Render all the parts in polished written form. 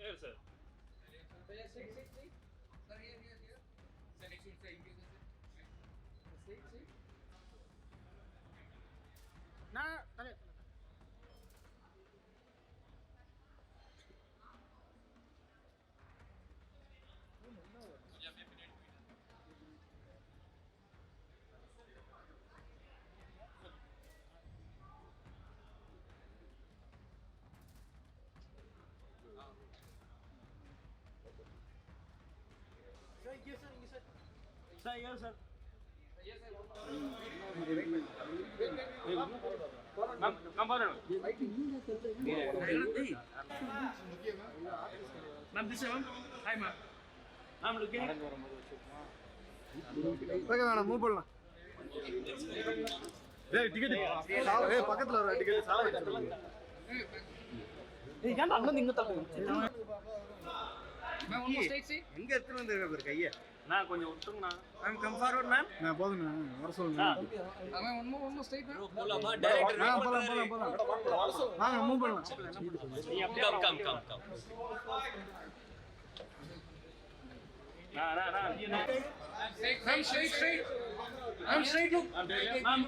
Yes, sir. Sir, yes, sir. Ma'am, ma'am, this one. Hi, ma'am. Ma'am, looking. Okay madam move பண்ணலாம். ஏய் ticket ஏய் பக்கத்துல வர ticket சாலை ஏய் ஏன் அங்க இங்க தள்ளு மேம் ஒன் ஸ்ட்ரைட் சீட் எங்க எடுத்து வந்திருக்க பாரு கைய நான் கொஞ்சம் விட்டுங்கண்ணா. மேம் கம் ஃபார்வர்ட் மேம் நான் போதுங்க வர சொல்லுங்க மேம் ஒன் ஸ்ட்ரைட் மேம் போலாமா டைரக்டர் போலாம் வாங்க மூவ் பண்ணலாம் நீ அப்படியே come ma'am straight ma'am straight look ma'am,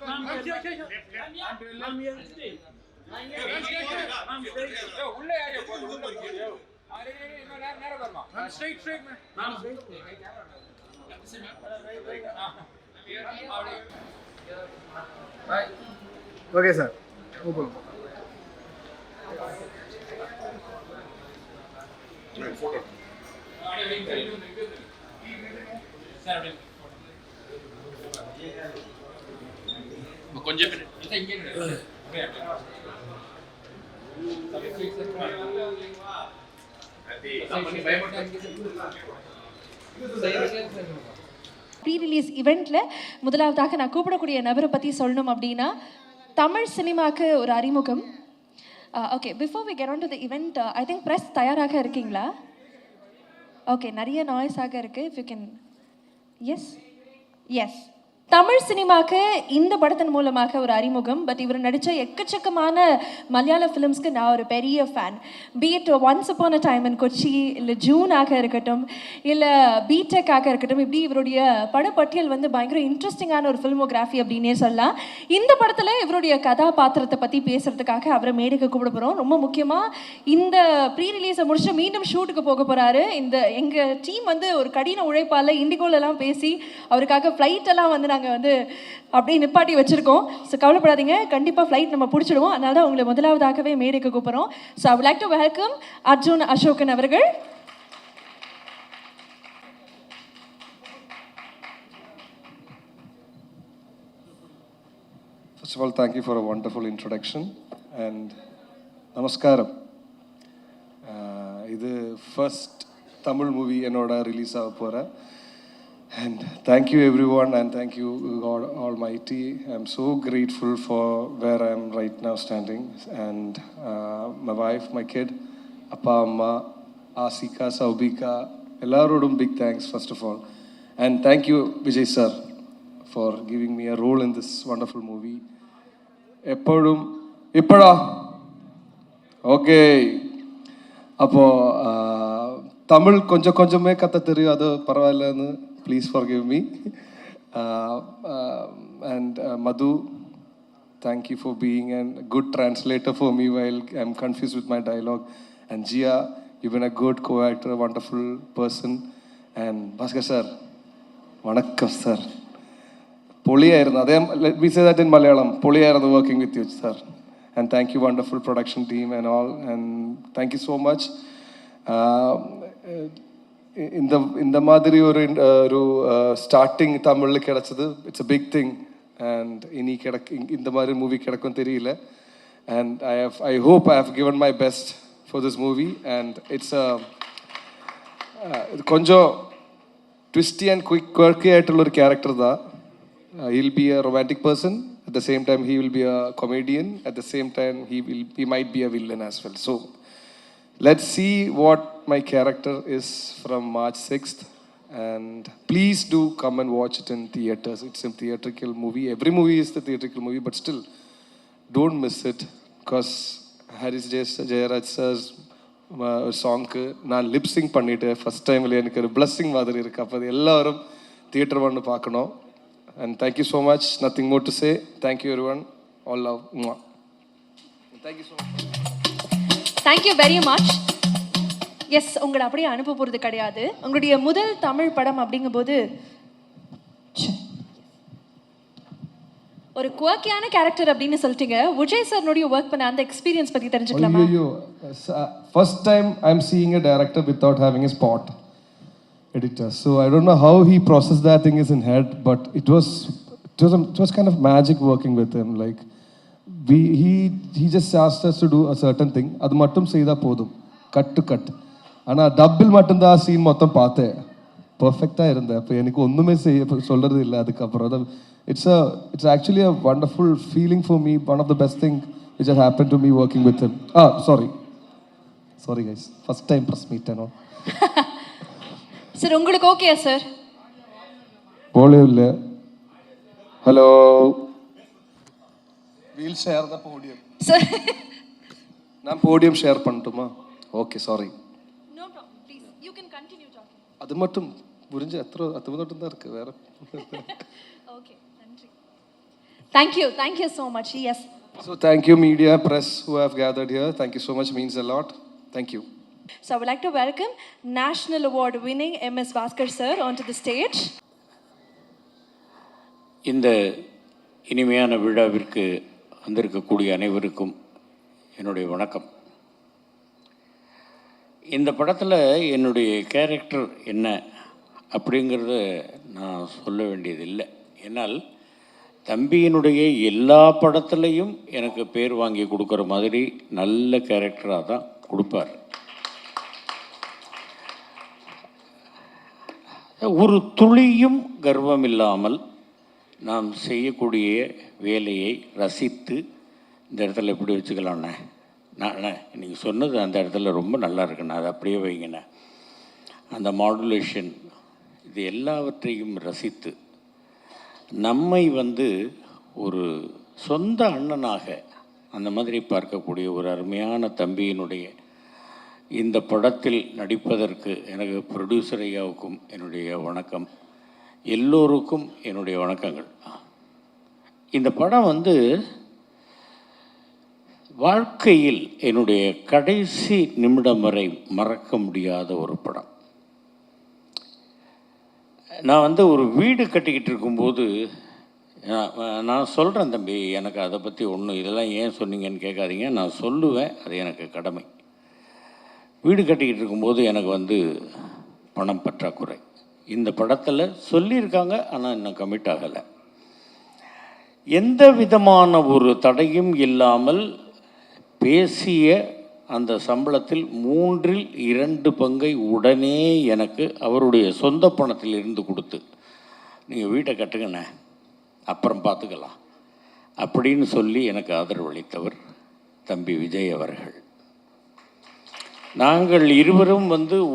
உள்ளே யாரே போடு உள்ள அரே இன்னும் நேரா வரமா ma'am straight ma'am by okay sir move பண்ணலாம். போட்டோ கொஞ்சம் ப்ரீ ரிலீஸ் இவெண்ட்டில் முதலாவதாக நான் கூப்பிடக்கூடிய நபரை பற்றி சொல்லணும் அப்படின்னா தமிழ் சினிமாவுக்கு ஒரு அறிமுகம். Okay before we get on to the event I think press தயாராக இருக்கீங்களா? ஓகே நிறைய நாய்ஸாக இருக்குது. If you can yes yes Tamil சினிமாவுக்கு இந்த படத்தின் மூலமாக ஒரு அறிமுகம். பட் இவர் நடித்த எக்கச்சக்கமான மலையாள ஃபிலிம்ஸ்க்கு நான் ஒரு பெரிய fan. Be it once upon a time in Kochi, இல்லை ஜூனாக இருக்கட்டும், இல்லை பிடெக்காக இருக்கட்டும், இப்படி இவருடைய படப்பட்டியல் வந்து பயங்கர இன்ட்ரெஸ்டிங்கான ஒரு ஃபில்மோகிராஃபி அப்படின்னே சொல்லலாம். இந்த படத்தில் இவருடைய கதாபாத்திரத்தை பற்றி பேசுகிறதுக்காக அவரை மேடைக்கு கூப்பிட போகிறோம். ரொம்ப முக்கியமாக இந்த ப்ரீ ரிலீஸை முடிச்சு மீண்டும் ஷூட்டுக்கு போக போகிறாரு. எங்கள் டீம் வந்து ஒரு கடின உழைப்பால் இண்டிகோலெல்லாம் பேசி அவருக்காக ஃப்ளைட்டெல்லாம் வந்து நாங்கள் வந்து அப்படியே நிப்பாட்டி வச்சுருக்கோம். ஸோ கவலைப்படாதீங்க, கண்டிப்பாக ஃப்ளைட் நம்ம பிடிச்சிடுவோம். அதனால தான் உங்களை முதலாவதாகவே மேடைக்கு கூப்பிட்றோம். So I would like to welcome Arjun Ashokan அவர்கள். First of all, thank you for a wonderful introduction and namaskaram. இது ஃபர்ஸ்ட் தமிழ் மூவி என்னோட ரிலீஸ் ஆக போகிறேன். And thank you everyone and thank you God Almighty. I'm so grateful for where I am right now standing and my wife, my kid, Appa, Amma, Asika, Saubika, ellarodum big thanks first of all. And thank you Vijay sir for giving me a role in this wonderful movie. Eppodum ippada okay appo Tamil konjame katha theriyum adu paravallanu please forgive me. And Madhu, thank you for being a good translator for me while I'm confused with my dialogue. And Jia, you've been a good co-actor, a wonderful person. And Bhaskar sir, vanakkam sir. Let me say that in Malayalam. Poliyaranu working with you, sir. And thank you, wonderful production team and all. And thank you so much. இந்த மாதிரி ஒரு starting தமிழில் கிடச்சது it's a big thing. And இனி இந்த மாதிரி movie கிடைக்கும் தெரியல. And I hope I have given my best for this movie. And it's கொஞ்சம் ட்விஸ்டி அண்ட் குவர்க்கி ஆയിട്ടുള്ള ஒரு கேரக்டர் தான். he'll be a romantic person, at the same time he will be a comedian, at the same time he might be a villain as well. So let's see what my character is from March 6th. And please do come and watch it in theaters. It's a theatrical movie. Every movie is the theatrical movie, but still, don't miss it. Because Haris Jayaraj sir's சாங்க்கு நான் lip sync பண்ணிவிட்டு first டைமில் எனக்கு ஒரு blessing மாதிரி இருக்குது. அப்போ அது எல்லோரும் தியேட்டர் வந்து பார்க்கணும். And thank you so much. Nothing more to say. Thank you everyone. All love. Thank you so much. Thank you very much. Yes, உங்களை அப்படியே அனுப்ப போகிறது கிடையாது. உங்களுடைய முதல் தமிழ் படம் அப்படிங்கும்போது ஒரு குவர்க்கியான கேரக்டர் அப்படின்னு சொல்லிட்டீங்க. விஜய் சார்னுடைய ஒர்க் பண்ண அந்த எக்ஸ்பீரியன்ஸ் பற்றி தெரிஞ்சுக்கலாமா? ஐயோ, first time I am seeing a director without having a spot editor. So I don't know how he process that thing is in head, but it was kind of magic working with him. Like he just asked us to do a certain thing. அது மட்டும் செய்தால் போதும், cut to cut. ஆனால் டப்பில் மட்டும்தான் scene மொத்தம் பார்த்தேன். பர்ஃபெக்டாக இருந்தேன். அப்போ எனக்கு ஒன்றுமே சொல்கிறது இல்லை. அதுக்கப்புறம் it's actually a wonderful feeling for me. One of the best thing which has happened to me working with him. Sorry guys, first time press meet and all. Sir உங்களுக்கு ஓகே சார்? போலே இல்ல. Hello, we'll share the podium. Sir நான் podium share பண்ணட்டுமா? Okay, sorry. No problem, please you can continue talking. அது மட்டும் புரிஞ்சு அது மட்டும் தான் இருக்கு, வேற. ஓகே, நன்றி. Thank you so much. Yes. So thank you media, press who have gathered here. Thank you so much, means a lot. Thank you. So I would like to welcome National Award winning MS Bhaskar sir onto the stage. இந்த இனிமையான விழாவிற்கு வந்திருக்கக்கூடிய அனைவருக்கும் என்னுடைய வணக்கம். இந்த படத்தில் என்னுடைய கேரக்டர் என்ன அப்படிங்கிறத நான் சொல்ல வேண்டியதில்லை. ஏன்னால் தம்பியினுடைய எல்லா படத்துலையும் எனக்கு பேர் வாங்கி கொடுக்குற மாதிரி நல்ல கேரக்டராக தான் கொடுப்பார். ஒரு துளியும் கர்வம் இல்லாமல் நாம் செய்யக்கூடிய வேலையை ரசித்து, இந்த இடத்துல எப்படி வச்சுக்கலாண்ணே, நான் நீங்கள் சொன்னது அந்த இடத்துல ரொம்ப நல்லா இருக்குண்ணா, அது அப்படியே வைங்கண்ணே, அந்த மாடுலேஷன், இது எல்லாவற்றையும் ரசித்து நம்மை ஒரு சொந்த அண்ணனாக அந்த மாதிரி பார்க்கக்கூடிய ஒரு அருமையான தம்பியினுடைய இந்த படத்தில் நடிப்பதற்கு எனக்கு ப்ரொடியூசர் ஐயாவுக்கும் என்னுடைய வணக்கம், எல்லோருக்கும் என்னுடைய வணக்கங்கள். இந்த படம் வாழ்க்கையில் என்னுடைய கடைசி நிமிடம் வரை மறக்க முடியாத ஒரு படம். நான் ஒரு வீடு கட்டிக்கிட்டு இருக்கும்போது நான் சொல்கிறேன், தம்பி எனக்கு அதை பற்றி ஒன்றும் இதெல்லாம் ஏன் சொன்னீங்கன்னு கேட்காதீங்க, நான் சொல்லுவேன், அது எனக்கு கடமை. வீடு கட்டிக்கிட்டு இருக்கும்போது எனக்கு பணம் பற்றாக்குறை. இந்த படத்தில் சொல்லியிருக்காங்க, ஆனால் இன்னும் கமிட் ஆகலை. எந்த விதமான ஒரு தடையும் இல்லாமல் பேசிய அந்த சம்பளத்தில் 2/3 பங்கை உடனே எனக்கு அவருடைய சொந்த பணத்தில் இருந்து கொடுத்து, நீங்கள் வீட்டை கட்டுங்கண்ணே, அப்புறம் பார்த்துக்கலாம் அப்படின்னு சொல்லி எனக்கு ஆதரவளித்தவர் தம்பி விஜய் அவர்கள். நாங்கள் இருவரும்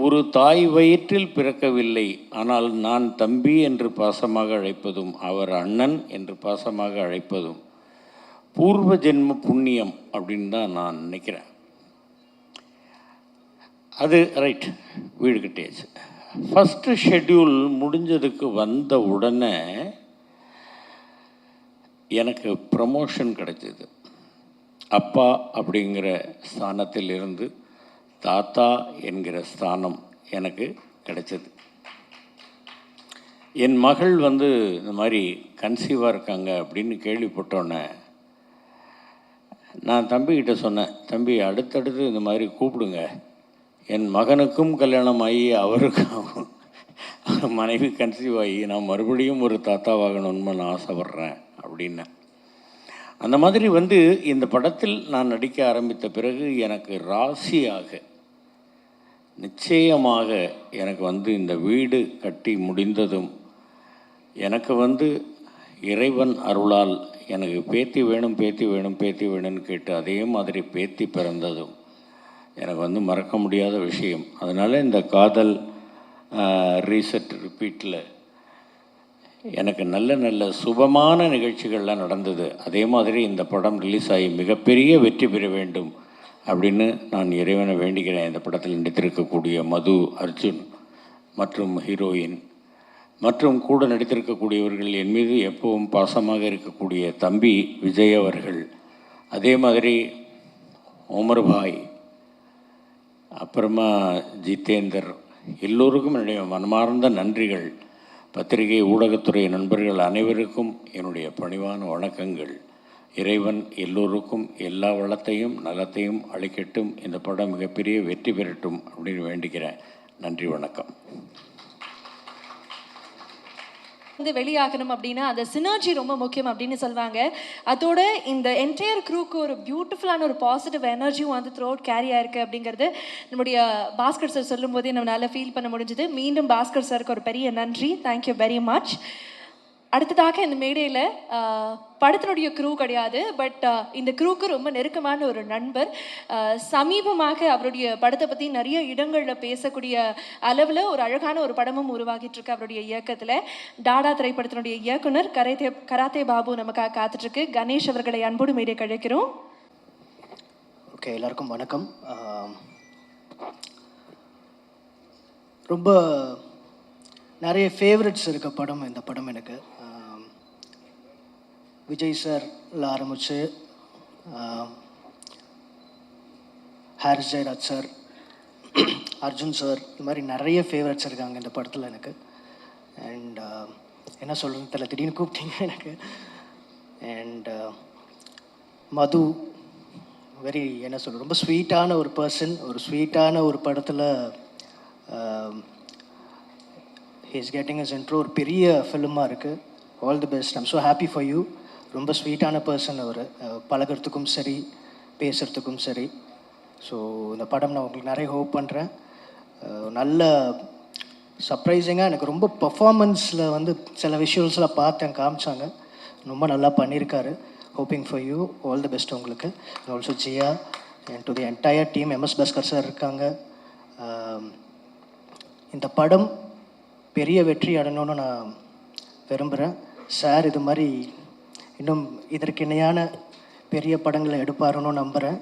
ஒரு தாய் வயிற்றில் பிறக்கவில்லை, ஆனால் நான் தம்பி என்று பாசமாக அழைப்பதும் அவர் அண்ணன் என்று பாசமாக அழைப்பதும் பூர்வ ஜென்ம புண்ணியம் அப்படின்னு தான் நான் நினைக்கிறேன். அது ரைட், வீடு கட்டியாச்சு. ஃபஸ்ட்டு ஷெட்யூல் முடிஞ்சதுக்கு வந்த உடனே எனக்கு ப்ரமோஷன் கிடைச்சிது. அப்பா அப்படிங்கிற ஸ்தானத்தில் இருந்து தாத்தா என்கிற ஸ்தானம் எனக்கு கிடைச்சது. என் மகள் இந்த மாதிரி கன்சீவாக இருக்காங்க அப்படின்னு கேள்விப்பட்டோன்னே நான் தம்பிக்கிட்ட சொன்னேன், தம்பி அடுத்தடுத்து இந்த மாதிரி கூப்பிடுங்க, என் மகனுக்கும் கல்யாணம் ஆகி அவருக்கும் மனைவி கன்சீவ் ஆகி நான் மறுபடியும் ஒரு தாத்தாவாகணும்னு நான் ஆசைப்பட்றேன் அப்படின்னு. அந்த மாதிரி இந்த படத்தில் நான் நடிக்க ஆரம்பித்த பிறகு எனக்கு ராசியாக நிச்சயமாக எனக்கு இந்த வீடு கட்டி முடிந்ததும் எனக்கு இறைவன் அருளால் எனக்கு பேத்தி வேணும் பேத்தி வேணும் பேத்தி வேணும்னு கேட்டு அதே மாதிரி பேத்தி பிறந்ததும் எனக்கு மறக்க முடியாத விஷயம். அதனால் இந்த காதல் ரீசெட் ரிப்பீட்டில் எனக்கு நல்ல நல்ல சுபமான நிகழ்ச்சிகள்லாம் நடந்தது. அதே மாதிரி இந்த படம் ரிலீஸ் ஆகி மிகப்பெரிய வெற்றி பெற வேண்டும் அப்படின்னு நான் இறைவனை வேண்டிக்கிறேன். இந்த படத்தில் நடித்திருக்கக்கூடிய மது, அர்ஜுன் மற்றும் ஹீரோயின் மற்றும் கூட நடித்திருக்கக்கூடியவர்கள், என் மீது எப்பவும் பாசமாக இருக்கக்கூடிய தம்பி விஜய் அவர்கள், அதே மாதிரி உமர் பாய், அப்புறமா ஜிதேந்தர், எல்லோருக்கும் என்னுடைய மனமார்ந்த நன்றிகள். பத்திரிகை ஊடகத்துறை நண்பர்கள் அனைவருக்கும் என்னுடைய பணிவான வணக்கங்கள். இறைவன் எல்லோருக்கும் எல்லா வளத்தையும் நலத்தையும் அளிக்கட்டும். இந்த படம் மிகப்பெரிய வெற்றி பெறட்டும் அப்படின்னு வேண்டிக்கிறேன். நன்றி, வணக்கம். வந்து வெளியாகணும் அப்படின்னா அந்த சினர்ஜி ரொம்ப முக்கியம் அப்படின்னு சொல்லுவாங்க. அதோட இந்த என்டையர் க்ரூக்கு ஒரு பியூட்டிஃபுல்லான ஒரு பாசிட்டிவ் எனர்ஜியும் வந்து த்ரூ அவுட் கேரி ஆயிருக்கு அப்படிங்கிறது நம்முடைய பாஸ்கர் சார் சொல்லும் போதே நம்மளால ஃபீல் பண்ண முடிஞ்சது. மீண்டும் பாஸ்கர் சாருக்கு ஒரு பெரிய நன்றி. Thank you very much. அடுத்ததாக இந்த மேடையில் படத்தினுடைய க்ரூ கிடையாது, பட் இந்த க்ரூக்கு ரொம்ப நெருக்கமான ஒரு நண்பர். சமீபமாக அவருடைய படத்தை பற்றி நிறைய இடங்களில் பேசக்கூடிய அளவில் ஒரு அழகான ஒரு படமும் உருவாகிட்டு இருக்கு அவருடைய இயக்கத்தில். டாடா திரைப்படத்தினுடைய இயக்குனர் கராத்தே பாபு நமக்காக காத்துட்ருக்கு. கணேஷ் அவர்களை அன்போடு மேடை கழிக்கிறோம். ஓகே, எல்லாருக்கும் வணக்கம். ரொம்ப நிறைய ஃபேவரட்ஸ் இருக்க படம் இந்த படம். எனக்கு விஜய் சார்ல ஆரம்பித்து ஹாரிஸ் ஜெயராஜ் சார், அர்ஜுன் சார், இந்த மாதிரி நிறைய ஃபேவரட்ஸ் இருக்காங்க இந்த படத்தில் எனக்கு. அண்ட் என்ன சொல்கிறதுன்னு தெரியல, திடீர்னு கூப்பிட்டீங்க எனக்கு. அண்ட் மது வெரி என்ன சொல்கிறது, ரொம்ப ஸ்வீட்டான ஒரு பர்சன். ஒரு ஸ்வீட்டான ஒரு படத்தில் he is getting his intro. ஒரு பெரிய ஃபிலிமாக இருக்குது. All the best. I'm so happy for you. ரொம்ப ஸ்வீட்டான பர்சன் அவர், பழகிறதுக்கும் சரி பேசுகிறதுக்கும் சரி. ஸோ இந்த படம் நான் உங்களுக்கு நிறைய ஹோப் பண்ணுறேன். நல்ல சர்ப்ரைசிங்காக எனக்கு ரொம்ப பர்ஃபார்மன்ஸில் வந்து சில விஷுவல்ஸில் பார்த்தேன், காமிச்சாங்க. ரொம்ப நல்லா பண்ணியிருக்காரு. Hoping for you. All the best உங்களுக்கு. Also Jiya and to the entire team. MS Bhaskar sir இருக்காங்க. இந்த படம் பெரிய வெற்றி அடையணும்னு நான் விரும்புகிறேன். சார் இது மாதிரி இன்னும் இதற்கு இணையான பெரிய படங்களை எடுப்பாருன்னு நம்புகிறேன்.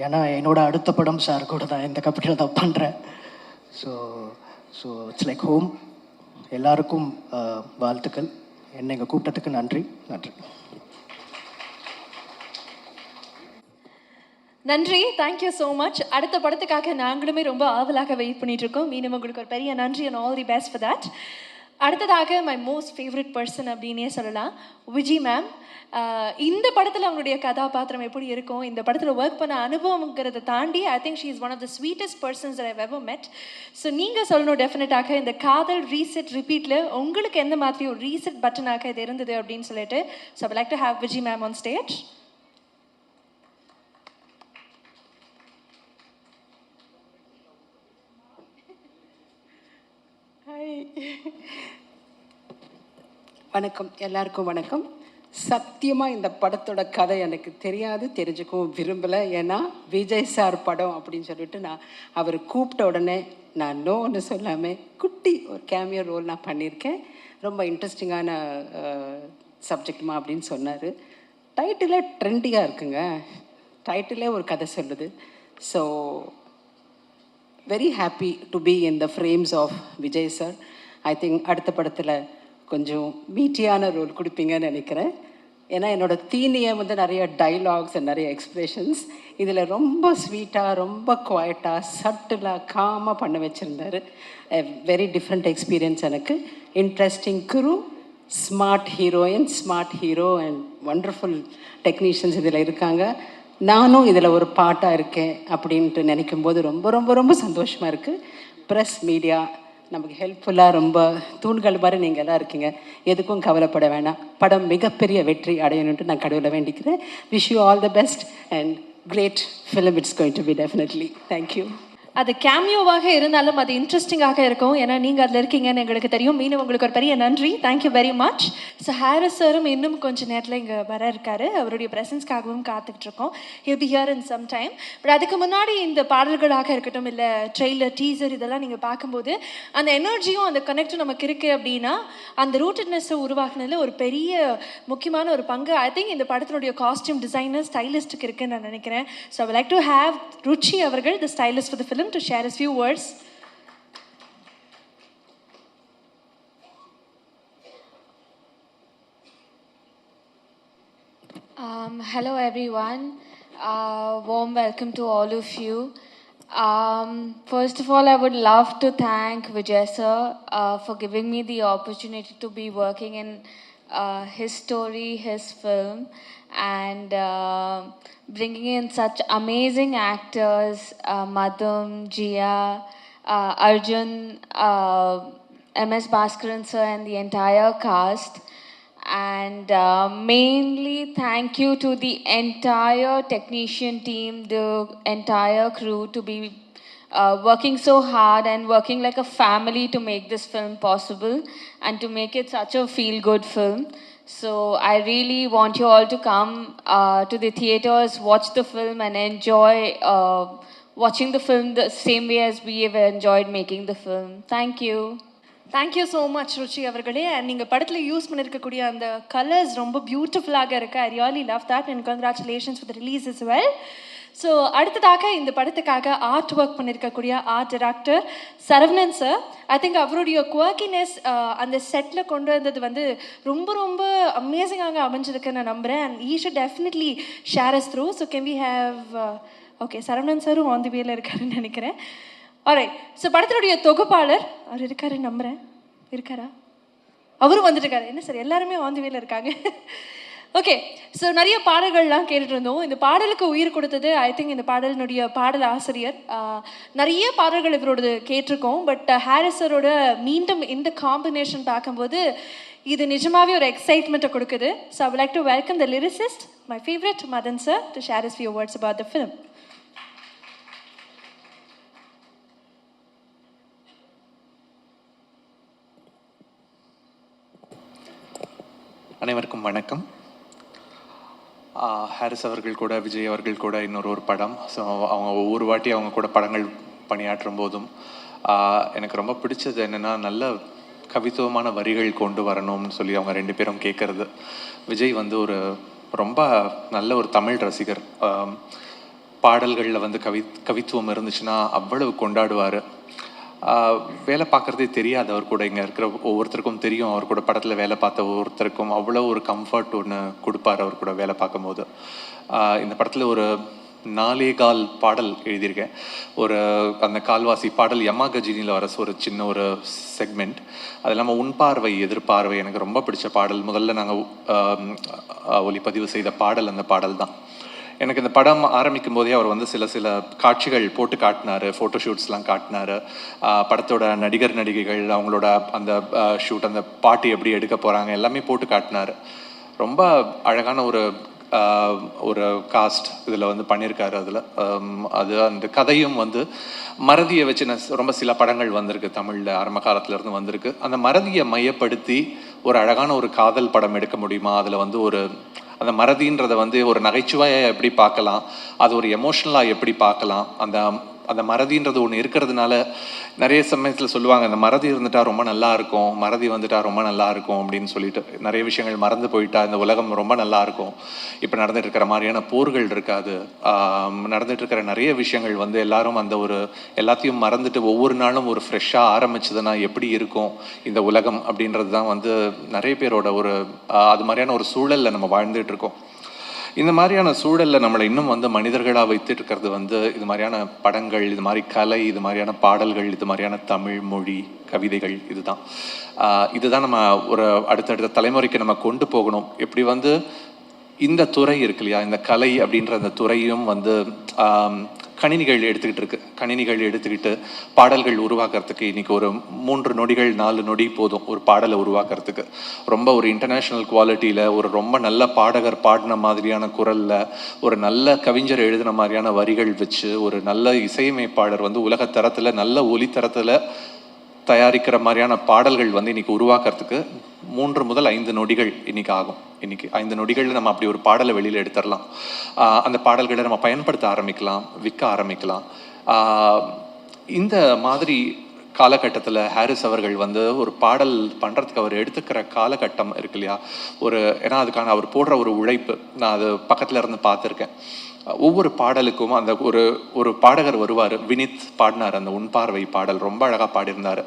ஏன்னா என்னோடய அடுத்த படம் சார் கூட தான் இந்த கம்பெனியில் தான் பண்ணுறேன். So it's like home. எல்லாருக்கும் வாழ்த்துக்கள். என்னை இங்கே கூப்பிட்டதுக்கு நன்றி. நன்றி, தேங்க்யூ ஸோ மச். அடுத்த படத்துக்காக நாங்களுமே ரொம்ப ஆவலாக வெயிட் பண்ணிட்டு இருக்கோம். மீண்டும் உங்களுக்கு ஒரு பெரிய நன்றி and all the best for that. அடுத்ததாக மை மோஸ்ட் ஃபேவரட் பர்சன் அப்படின்னே சொல்லலாம், விஜய் மேம். இந்த படத்தில் அவங்களுடைய கதாபாத்திரம் எப்படி இருக்கும், இந்த படத்தில் ஒர்க் பண்ண அனுபவங்கிறத தாண்டி I think she is one of the sweetest persons I ever met. So நீங்கள் சொல்லணும் டெஃபினட்டாக இந்த காதல் ரீசெட் ரிப்பீட்டில் உங்களுக்கு எந்த மாதிரி ஒரு ரீசெட் பட்டனாக இது இருந்தது அப்படின்னு சொல்லிட்டு. So I like to have Vijay ma'am on stage. வணக்கம், எல்லாருக்கும் வணக்கம். சத்தியமாக இந்த படத்தோட கதை எனக்கு தெரியாது, தெரிஞ்சுக்கவும் விரும்பலை. ஏன்னா விஜய் சார் படம் அப்படின்னு சொல்லிட்டு நான் அவர் கூப்பிட்ட உடனே நான் நோன்னு சொல்லாமல் குட்டி ஒரு கேமியோ ரோல் நான் பண்ணியிருக்கேன். ரொம்ப இன்ட்ரெஸ்டிங்கான சப்ஜெக்ட்மா அப்படின்னு சொன்னார். டைட்டிலே ட்ரெண்டியாக இருக்குங்க. டைட்டிலே ஒரு கதை சொல்லுது. So very happy to be in the frames of Vijay sir. I think அடுத்த படத்தில் கொஞ்சம் மீட்டியான ரோல் கொடுப்பீங்கன்னு நினைக்கிறேன். ஏன்னா என்னோடய தீனியை வந்து நிறைய டைலாக்ஸ் அண்ட் நிறைய எக்ஸ்ப்ரெஷன்ஸ் இதில் ரொம்ப ஸ்வீட்டாக, ரொம்ப குவாய்ட்டாக, சட்டிலாக, காமாக பண்ண வச்சுருந்தார். வெரி டிஃப்ரெண்ட் எக்ஸ்பீரியன்ஸ் எனக்கு. Interesting Guru, smart heroine, smart hero and wonderful technicians இதில் இருக்காங்க. நானும் இதில் ஒரு பாட்டாக இருக்கேன் அப்படின்ட்டு நினைக்கும் போது ரொம்ப ரொம்ப ரொம்ப சந்தோஷமாக இருக்குது. ப்ரெஸ் மீடியா நமக்கு ஹெல்ப்ஃபுல்லாக ரொம்ப தூண்கள் மாதிரி நீங்கள் எல்லாம் இருக்கீங்க. எதுக்கும் கவலைப்பட வேணாம். படம் மிகப்பெரிய வெற்றி அடையணுன்ட்டு நான் கடவுளை வேண்டிக்கிறேன். Wish you all the best and great film it's going to be definitely. Thank you. அது கேமியோவாக இருந்தாலும் அது இன்ட்ரெஸ்டிங்காக இருக்கும். ஏன்னா நீங்கள் அதில் இருக்கீங்கன்னு எங்களுக்கு தெரியும். மீண்டும் உங்களுக்கு ஒரு பெரிய நன்றி. Thank you very much. So Harris சாரும் இன்னும் கொஞ்சம் நேரத்தில் இங்கே வர இருக்காரு. அவருடைய ப்ரெசன்ஸ்க்காகவும் காத்துக்கிட்டு இருக்கோம். He'll be here in some time. But அதுக்கு முன்னாடி இந்த பாடல்களாக இருக்கட்டும், இல்லை ட்ரெய்லர், டீசர் இதெல்லாம் நீங்கள் பார்க்கும்போது அந்த எனர்ஜியும் அந்த கனெக்டும் நமக்கு இருக்குது அப்படின்னா அந்த ரூட்டட்னஸை உருவாக்குனதில் ஒரு பெரிய முக்கியமான ஒரு பங்கு ஐ திங்க் இந்த படத்தினுடைய காஸ்டியூம் டிசைனர், ஸ்டைலிஸ்ட்டுக்கு இருக்குன்னு நான் நினைக்கிறேன். So I would like to have Ruchi அவர்கள், the stylist for the film, to share his few words. Hello everyone, warm welcome to all of you. First of all, I would love to thank Vijay sir for giving me the opportunity to be working in his story, his film, and bringing in such amazing actors, Madhum, Jia, Arjun, MS Bhaskaran sir and the entire cast. And mainly thank you to the entire technician team, the entire crew to be working so hard and working like a family to make this film possible and to make it such a feel-good film. So I really want you all to come to the theaters, watch the film and enjoy watching the film the same way as we have enjoyed making the film. Thank you. Thank you so much Ruchi அவர்களே. And நீங்கள் படத்தில் use பண்ணியிருக்கக்கூடிய அந்த colours ரொம்ப பியூட்டிஃபுல்லாக இருக்குது. I really love that and congratulations for the release as well. So அடுத்ததாக இந்த படத்துக்காக ஆர்ட் ஒர்க் பண்ணியிருக்கக்கூடிய art director Saravanan sir. I think அவருடைய குவர்க்கினஸ் அந்த செட்டில் கொண்டு வந்தது வந்து ரொம்ப ரொம்ப அமேசிங்காக அமைஞ்சிருக்குன்னு நான் நம்புகிறேன். And he should definitely share us through. So can we have okay Saravanan சாரும் ஆன் தி வேல இருக்காருன்னு நினைக்கிறேன். ஆல்ரைட். ஸோ படத்தினுடைய தொகுப்பாளர் அவர் இருக்காருன்னு நம்புகிறேன். இருக்காரா? அவரும் வந்துட்டுருக்காரு. என்ன சார் எல்லாருமே ஆன் தி வேல இருக்காங்க. ஓகே. ஸோ நிறைய பாடல்கள்லாம் கேட்டுட்டு இருந்தோம். இந்த பாடலுக்கு உயிர் கொடுத்தது ஐ திங்க் இந்த பாடலினுடைய பாடல் ஆசிரியர். நிறைய பாடல்கள் இவரோடது கேட்டிருக்கோம். பட் ஹாரிஸரோட மீண்டும் இந்த காம்பினேஷன் பார்க்கும்போது இது நிஜமாவே ஒரு எக்ஸைட்மெண்ட்டை கொடுக்குது. So I would like to welcome the lyricist, my favourite Madan sir, to share his few words about the film. அனைவருக்கும் வணக்கம். ஹாரிஸ் அவர்கள் கூட, விஜய் அவர்கள் கூட இன்னொரு படம். ஸோ அவங்க ஒவ்வொரு வாட்டி அவங்க கூட படங்கள் பணியாற்றும் போதும் எனக்கு ரொம்ப பிடிச்சது என்னென்னா நல்ல கவித்துவமான வரிகள் கொண்டு வரணும்னு சொல்லி அவங்க ரெண்டு பேரும் கேட்குறது. விஜய் வந்து ஒரு ரொம்ப நல்ல ஒரு தமிழ் ரசிகர். பாடல்களில் வந்து கவித்துவம் இருந்துச்சுன்னா அவ்வளவு கொண்டாடுவார். வேலை பார்க்குறதே தெரியாது அவர் கூட. இங்கே இருக்கிற ஒவ்வொருத்தருக்கும் தெரியும், அவர் கூட படத்தில் வேலை பார்த்த ஒவ்வொருத்தருக்கும் அவ்வளோ ஒரு கம்ஃபர்ட் ஒன்று கொடுப்பார் அவர் கூட வேலை பார்க்கும்போது. இந்த படத்தில் ஒரு 4 பாடல் எழுதியிருக்கேன். ஒரு அந்த கால்வாசி பாடல் யமா கஜினியில் வர ஒரு சின்ன ஒரு செக்மெண்ட். அது இல்லாமல் உன் பார்வை எதிர்பார்வை எனக்கு ரொம்ப பிடிச்ச பாடல். முதல்ல நாங்கள் ஒளிப்பதிவு செய்த பாடல் அந்த பாடல் தான். எனக்கு இந்த படம் ஆரம்பிக்கும் போதே அவர் வந்து சில காட்சிகள் போட்டு காட்டினார், ஃபோட்டோஷூட்ஸ்லாம் காட்டினார். படத்தோட நடிகர் நடிகைகள் அவங்களோட அந்த ஷூட், அந்த பாட்டு எப்படி எடுக்க போகிறாங்க எல்லாமே போட்டு காட்டினார். ரொம்ப அழகான ஒரு காஸ்ட் இதில் வந்து பண்ணியிருக்காரு. அதில் அந்த கதையும் வந்து மறதியை வச்சு ரொம்ப சில படங்கள் வந்திருக்கு தமிழில், ஆரம்ப காலத்துலேருந்து வந்திருக்கு. அந்த மறதியை மையப்படுத்தி ஒரு அழகான ஒரு காதல் படம் எடுக்க முடியுமா? அதில் வந்து அந்த மறதின்றதை வந்து ஒரு நகைச்சுவையை எப்படி பார்க்கலாம், அது ஒரு எமோஷ்னலாக எப்படி பார்க்கலாம். அந்த மறதின்றது ஒன்று இருக்கிறதுனால நிறைய சமயத்தில் சொல்லுவாங்க, அந்த மறதி இருந்துட்டா ரொம்ப நல்லா இருக்கும், மறதி வந்துட்டா ரொம்ப நல்லா இருக்கும் அப்படின்னு சொல்லிட்டு. நிறைய விஷயங்கள் மறந்து போயிட்டா இந்த உலகம் ரொம்ப நல்லா இருக்கும். இப்போ நடந்துட்டு இருக்கிற மாதிரியான போர்கள் இருக்காது. நடந்துட்டு இருக்கிற நிறைய விஷயங்கள் வந்து எல்லாரும் அந்த எல்லாத்தையும் மறந்துட்டு ஒவ்வொரு நாளும் ஒரு ஃப்ரெஷ்ஷாக ஆரம்பிச்சதுன்னா எப்படி இருக்கும் இந்த உலகம் அப்படின்றது தான் வந்து நிறைய பேரோட அது மாதிரியான ஒரு சூழலில் நம்ம வாழ்ந்துட்டு இருக்கோம். இந்த மாதிரியான சூழலில் நம்மளை இன்னும் வந்து மனிதர்களாக வைத்துட்டு இருக்கிறது வந்து இது மாதிரியான படங்கள், இது மாதிரி கலை, இது மாதிரியான பாடல்கள், இது மாதிரியான தமிழ் மொழி கவிதைகள். இதுதான் நம்ம ஒரு அடுத்தடுத்த தலைமுறைக்கு நம்ம கொண்டு போகணும். எப்படி வந்து இந்த துறை இருக்கு இல்லையா, இந்த கலை அப்படின்ற அந்த துறையும் வந்து கணினிகள் எடுத்துக்கிட்டு பாடல்கள் உருவாக்குறதுக்கு இன்றைக்கி ஒரு 3 நொடிகள் 4 நொடி போதும் ஒரு பாடலை உருவாக்குறதுக்கு. ரொம்ப ஒரு இன்டர்நேஷ்னல் குவாலிட்டியில் ஒரு ரொம்ப நல்ல பாடகர் பாடின மாதிரியான குரலில் ஒரு நல்ல கவிஞர் எழுதின மாதிரியான வரிகள் வச்சு ஒரு நல்ல இசையமைப்பாளர் வந்து உலகத்தரத்தில் நல்ல ஒலித்தரத்தில் தயாரிக்கிற மாதிரியான பாடல்கள் வந்து இன்றைக்கி உருவாக்குறதுக்கு 3 முதல் 5 நொடிகள் இன்றைக்கி ஆகும். இன்றைக்கி 5 நொடிகளில் நம்ம அப்படி ஒரு பாடலை வெளியில் எடுத்துடலாம். அந்த பாடல்களை நம்ம பயன்படுத்த ஆரம்பிக்கலாம், விற்க ஆரம்பிக்கலாம். இந்த மாதிரி காலகட்டத்தில் ஹாரிஸ் அவர்கள் வந்து ஒரு பாடல் பண்ணுறதுக்கு அவர் எடுத்துக்கிற காலகட்டம் இருக்கு இல்லையா, ஏன்னா அதுக்கான அவர் போடுற ஒரு உழைப்பு நான் அது பக்கத்தில் இருந்து பார்த்துருக்கேன். ஒவ்வொரு பாடலுக்கும் அந்த ஒரு பாடகர் வருவார். வினித் பாடினார் அந்த உன் பார்வை பாடல், ரொம்ப அழகாக பாடியிருந்தார்.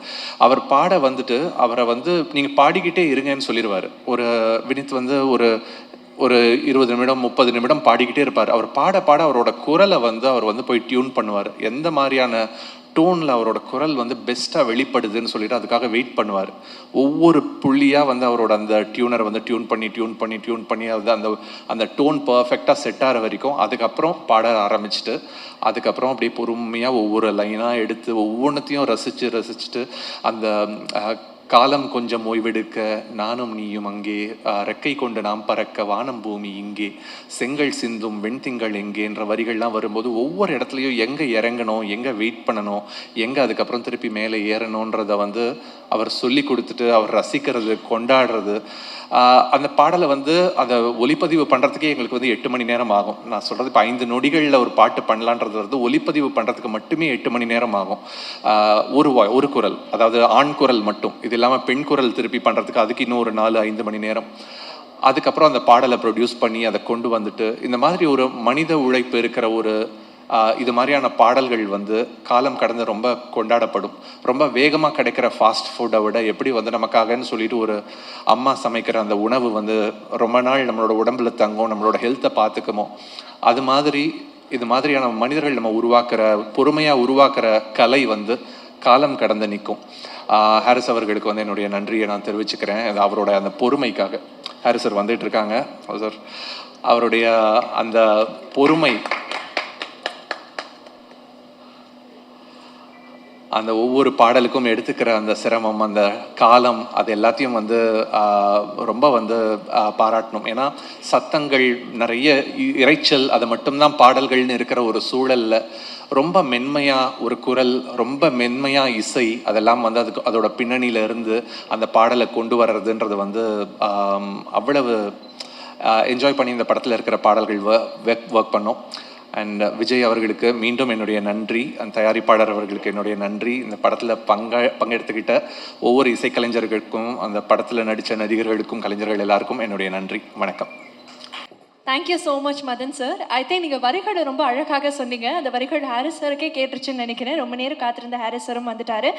அவர் பாட வந்துட்டு அவரை வந்து நீங்கள் பாடிக்கிட்டே இருங்கன்னு சொல்லிடுவார். வினித் வந்து ஒரு 20 நிமிடம் 30 நிமிடம் பாடிக்கிட்டே இருப்பார். அவர் பாட பாட அவரோட குரலை வந்து அவர் வந்து போய் டியூன் பண்ணுவார். எந்த மாதிரியான டோனில் அவரோட குரல் வந்து பெஸ்ட்டாக வெளிப்படுதுன்னு சொல்லிட்டு அதுக்காக வெயிட் பண்ணுவார். ஒவ்வொரு புள்ளியாக வந்து அவரோட அந்த டியூனரை வந்து டியூன் பண்ணி அந்த டோன் பர்ஃபெக்டாக செட் ஆகிற வரைக்கும் அதுக்கப்புறம் பாட ஆரம்பிச்சுட்டு அதுக்கப்புறம் அப்படியே பொறுமையாக ஒவ்வொரு லைனாக எடுத்து ஒவ்வொன்றத்தையும் ரசிச்சுட்டு அந்த காலம் கொஞ்சம் ஓய்வெடுக்க நானும் நீயும் அங்கே, ரெக்கை கொண்டு நாம் பறக்க வானம் பூமி இங்கே, செங்கல் சிந்தும் வெண்திங்கள் எங்கேன்ற வரிகள்லாம் வரும்போது ஒவ்வொரு இடத்துலையும் எங்கே இறங்கணும், எங்கே வெயிட் பண்ணணும், எங்கே அதுக்கப்புறம் திருப்பி மேலே ஏறணுன்றதை வந்து அவர் சொல்லி கொடுத்துட்டு அவர் ரசிக்கிறது, கொண்டாடுறது. அந்த பாடலை வந்து அதை ஒலிப்பதிவு பண்ணுறதுக்கே எங்களுக்கு வந்து 8 மணி நேரம் ஆகும். நான் சொல்கிறது இப்போ 5 நொடிகளில் ஒரு பாட்டு பண்ணலான்றது வந்து ஒலிப்பதிவு பண்ணுறதுக்கு மட்டுமே 8 மணி நேரம் ஆகும். ஒரு குரல், அதாவது ஆண் குரல் மட்டும். இது இல்லாமல் பெண் குரல் திருப்பி பண்ணுறதுக்கு அதுக்கு இன்னும் ஒரு 4-5 மணி நேரம். அதுக்கப்புறம் அந்த பாடலை ப்ரொடியூஸ் பண்ணி அதை கொண்டு வந்துட்டு இந்த மாதிரி ஒரு மனித உழைப்பு இருக்கிற இது மாதிரியான பாடல்கள் வந்து காலம் கடந்து ரொம்ப கொண்டாடப்படும். ரொம்ப வேகமாக கிடைக்கிற ஃபாஸ்ட் ஃபுட்டை விட எப்படி வந்து நமக்காகன்னு சொல்லிட்டு ஒரு அம்மா சமைக்கிற அந்த உணவு வந்து ரொம்ப நாள் நம்மளோட உடம்புல தங்கும், நம்மளோட ஹெல்த்தை பார்த்துக்குமோ, அது மாதிரி இது மாதிரியான மனிதர்கள் நம்ம பொறுமையாக உருவாக்குற கலை வந்து காலம் கடந்து நிற்கும். ஹாரிஸ் அவர்களுக்கு வந்து என்னுடைய நன்றியை நான் தெரிவிச்சுக்கிறேன். அவரோட அந்த பொறுமைக்காக. ஹாரிஸ் சார் வந்துட்டு இருக்காங்க. சார் அவருடைய அந்த பொறுமை, அந்த ஒவ்வொரு பாடலுக்கும் எடுத்துக்கிற அந்த சிரமம், அந்த காலம், அது எல்லாத்தையும் வந்து ரொம்ப வந்து பாராட்டணும். ஏன்னா சத்தங்கள் நிறைய இறைச்சல், அது மட்டும்தான் பாடல்கள்னு இருக்கிற ஒரு சூழலில் ரொம்ப மென்மையாக ஒரு குரல், ரொம்ப மென்மையாக இசை, அதெல்லாம் வந்து அதோட பின்னணியில இருந்து அந்த பாடலை கொண்டு வர்றதுன்றது வந்து அவ்வளவு என்ஜாய் பண்ணி இந்த படத்தில் இருக்கிற பாடல்கள் ஒர்க் பண்ணோம். அண்ட் விஜய் அவர்களுக்கு மீண்டும் என்னுடைய நன்றி, அந்த தயாரிப்பாளர் அவர்களுக்கு என்னுடைய நன்றி. இந்த படத்தில் பங்கெடுத்துக்கிட்ட ஒவ்வொரு இசைக்கலைஞர்களுக்கும், அந்த படத்தில் நடித்த நடிகர்களுக்கும், கலைஞர்கள் எல்லாருக்கும் என்னுடைய நன்றி. வணக்கம். Thank you so much Madan sir. I think நீங்கள் வரிகளை ரொம்ப அழகாக சொன்னீங்க. அந்த வரிகள் ஹாரிஸ் சாருக்கே கேட்டுருச்சுன்னு நினைக்கிறேன். ரொம்ப நேரம் காத்திருந்த ஹாரிஸ் சாரும் வந்துட்டாரு.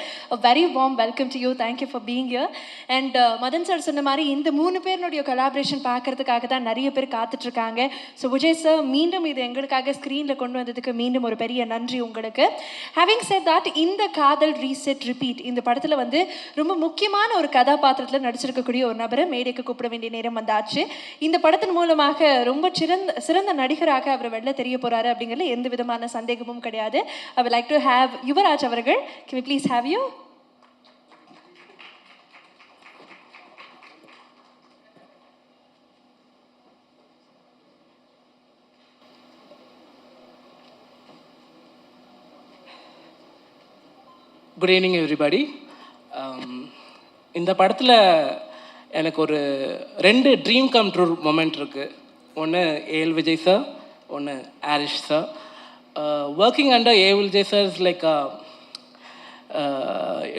Very warm welcome to you. Thank you for being here. And Madan sir சொன்ன மாதிரி இந்த 3 பேருடைய கொலாபரேஷன் பார்க்கறதுக்காக தான் நிறைய பேர் காத்துட்ருக்காங்க. ஸோ விஜய் சார் மீண்டும் இது எங்களுக்காக ஸ்க்ரீனில் கொண்டு வந்ததுக்கு மீண்டும் ஒரு பெரிய நன்றி உங்களுக்கு. ஹேவிங் செட் தட், இந்த காதல் ரீசெட் ரிப்பீட் இந்த படத்தில் வந்து ரொம்ப முக்கியமான ஒரு கதாபாத்திரத்தில் நடிச்சிருக்கக்கூடிய ஒரு நபரை மேடைக்கு கூப்பிட வேண்டிய நேரம் வந்தாச்சு. இந்த படத்தின் மூலமாக ரொம்ப சிறந்த நடிகராக அவர் வெளில தெரிய போறாரு அப்படிங்கிறதுல எந்த விதமான சந்தேகமும் கிடையாது. I would like to have Yuvraj அவர்கள். Can we please have you? Good evening everybody. இந்த படத்தில் எனக்கு ஒரு 2 ட்ரீம் கம் ட்ரூ மொமெண்ட் இருக்குது. ஒன்று ஏஎல் விஜய் சார், ஒன்று Harris sir. Working under A L Vijay sir is like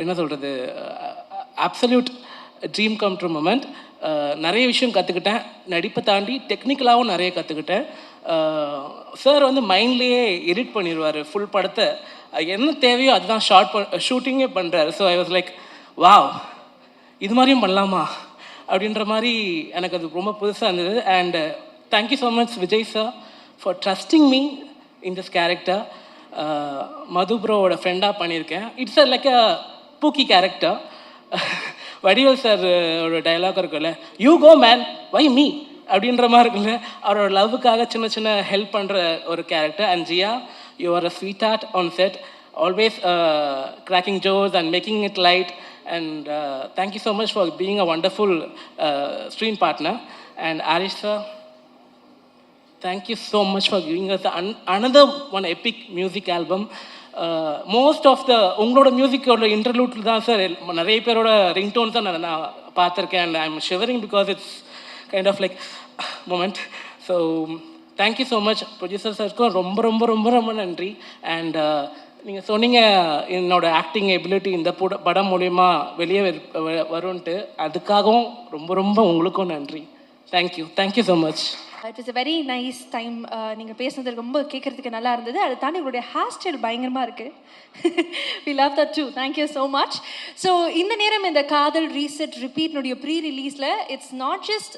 என்ன சொல்கிறது, absolute dream come true moment. நிறைய விஷயம் கற்றுக்கிட்டேன், நடிப்பை தாண்டி டெக்னிக்கலாகவும் நிறைய கற்றுக்கிட்டேன். சார் வந்து மைண்ட்லேயே எடிட் பண்ணிடுவார் ஃபுல் படத்தை. என்ன தேவையோ அதுதான் ஷூட்டிங்கே பண்ணுறாரு. So I was like wow, இது மாதிரியும் பண்ணலாமா அப்படின்ற மாதிரி எனக்கு அது ரொம்ப புதுசாக இருந்தது. And thank you so much Vijay sir for trusting me in this character. Madhu ப்ரோவோட ஃப்ரெண்டாக பண்ணியிருக்கேன். It's like a pookie character. Vadivel சாரோட டைலாக் இருக்குல்ல, you go man why me அப்படின்ற மாதிரி இருக்குல்ல, அவரோட லவ்வுக்காக சின்ன சின்ன ஹெல்ப் பண்ணுற ஒரு character. And Jiya, You are a sweetheart on set, always cracking jokes and making it light. And thank you so much for being a wonderful screen partner. And Arish sir, thank you so much for giving us another one epic music album. Most of the உங்களோட மியூசிக்கோட இன்டர்லூட்டில் தான் sir நிறைய பேரோட ringtones தான் நான் பார்த்துருக்கேன். And I am shivering because it's kind of like moment. So thank you so much. Producer சாருக்கும் ரொம்ப ரொம்ப ரொம்ப ரொம்ப நன்றி. அண்ட் நீங்கள் சொன்னீங்க என்னோட ஆக்டிங் எபிலிட்டி இந்த படம் மூலயமா வெளியே வரும்ன்ட்டு, அதுக்காகவும் ரொம்ப ரொம்ப உங்களுக்கும் நன்றி. Thank you so much. It is a very nice time. நீங்கள் பேசுனது ரொம்ப கேட்குறதுக்கு நல்லா இருந்தது. அதை தாண்டி உங்களுடைய ஹேர் ஸ்டைல் பயங்கரமாக இருக்குது. We love that too. Thank you so much. So இந்த நேரம் இந்த காதல் ரீசெட் ரிப்பீட்னுடைய ப்ரீ ரிலீஸில் இட்ஸ் நாட் ஜஸ்ட்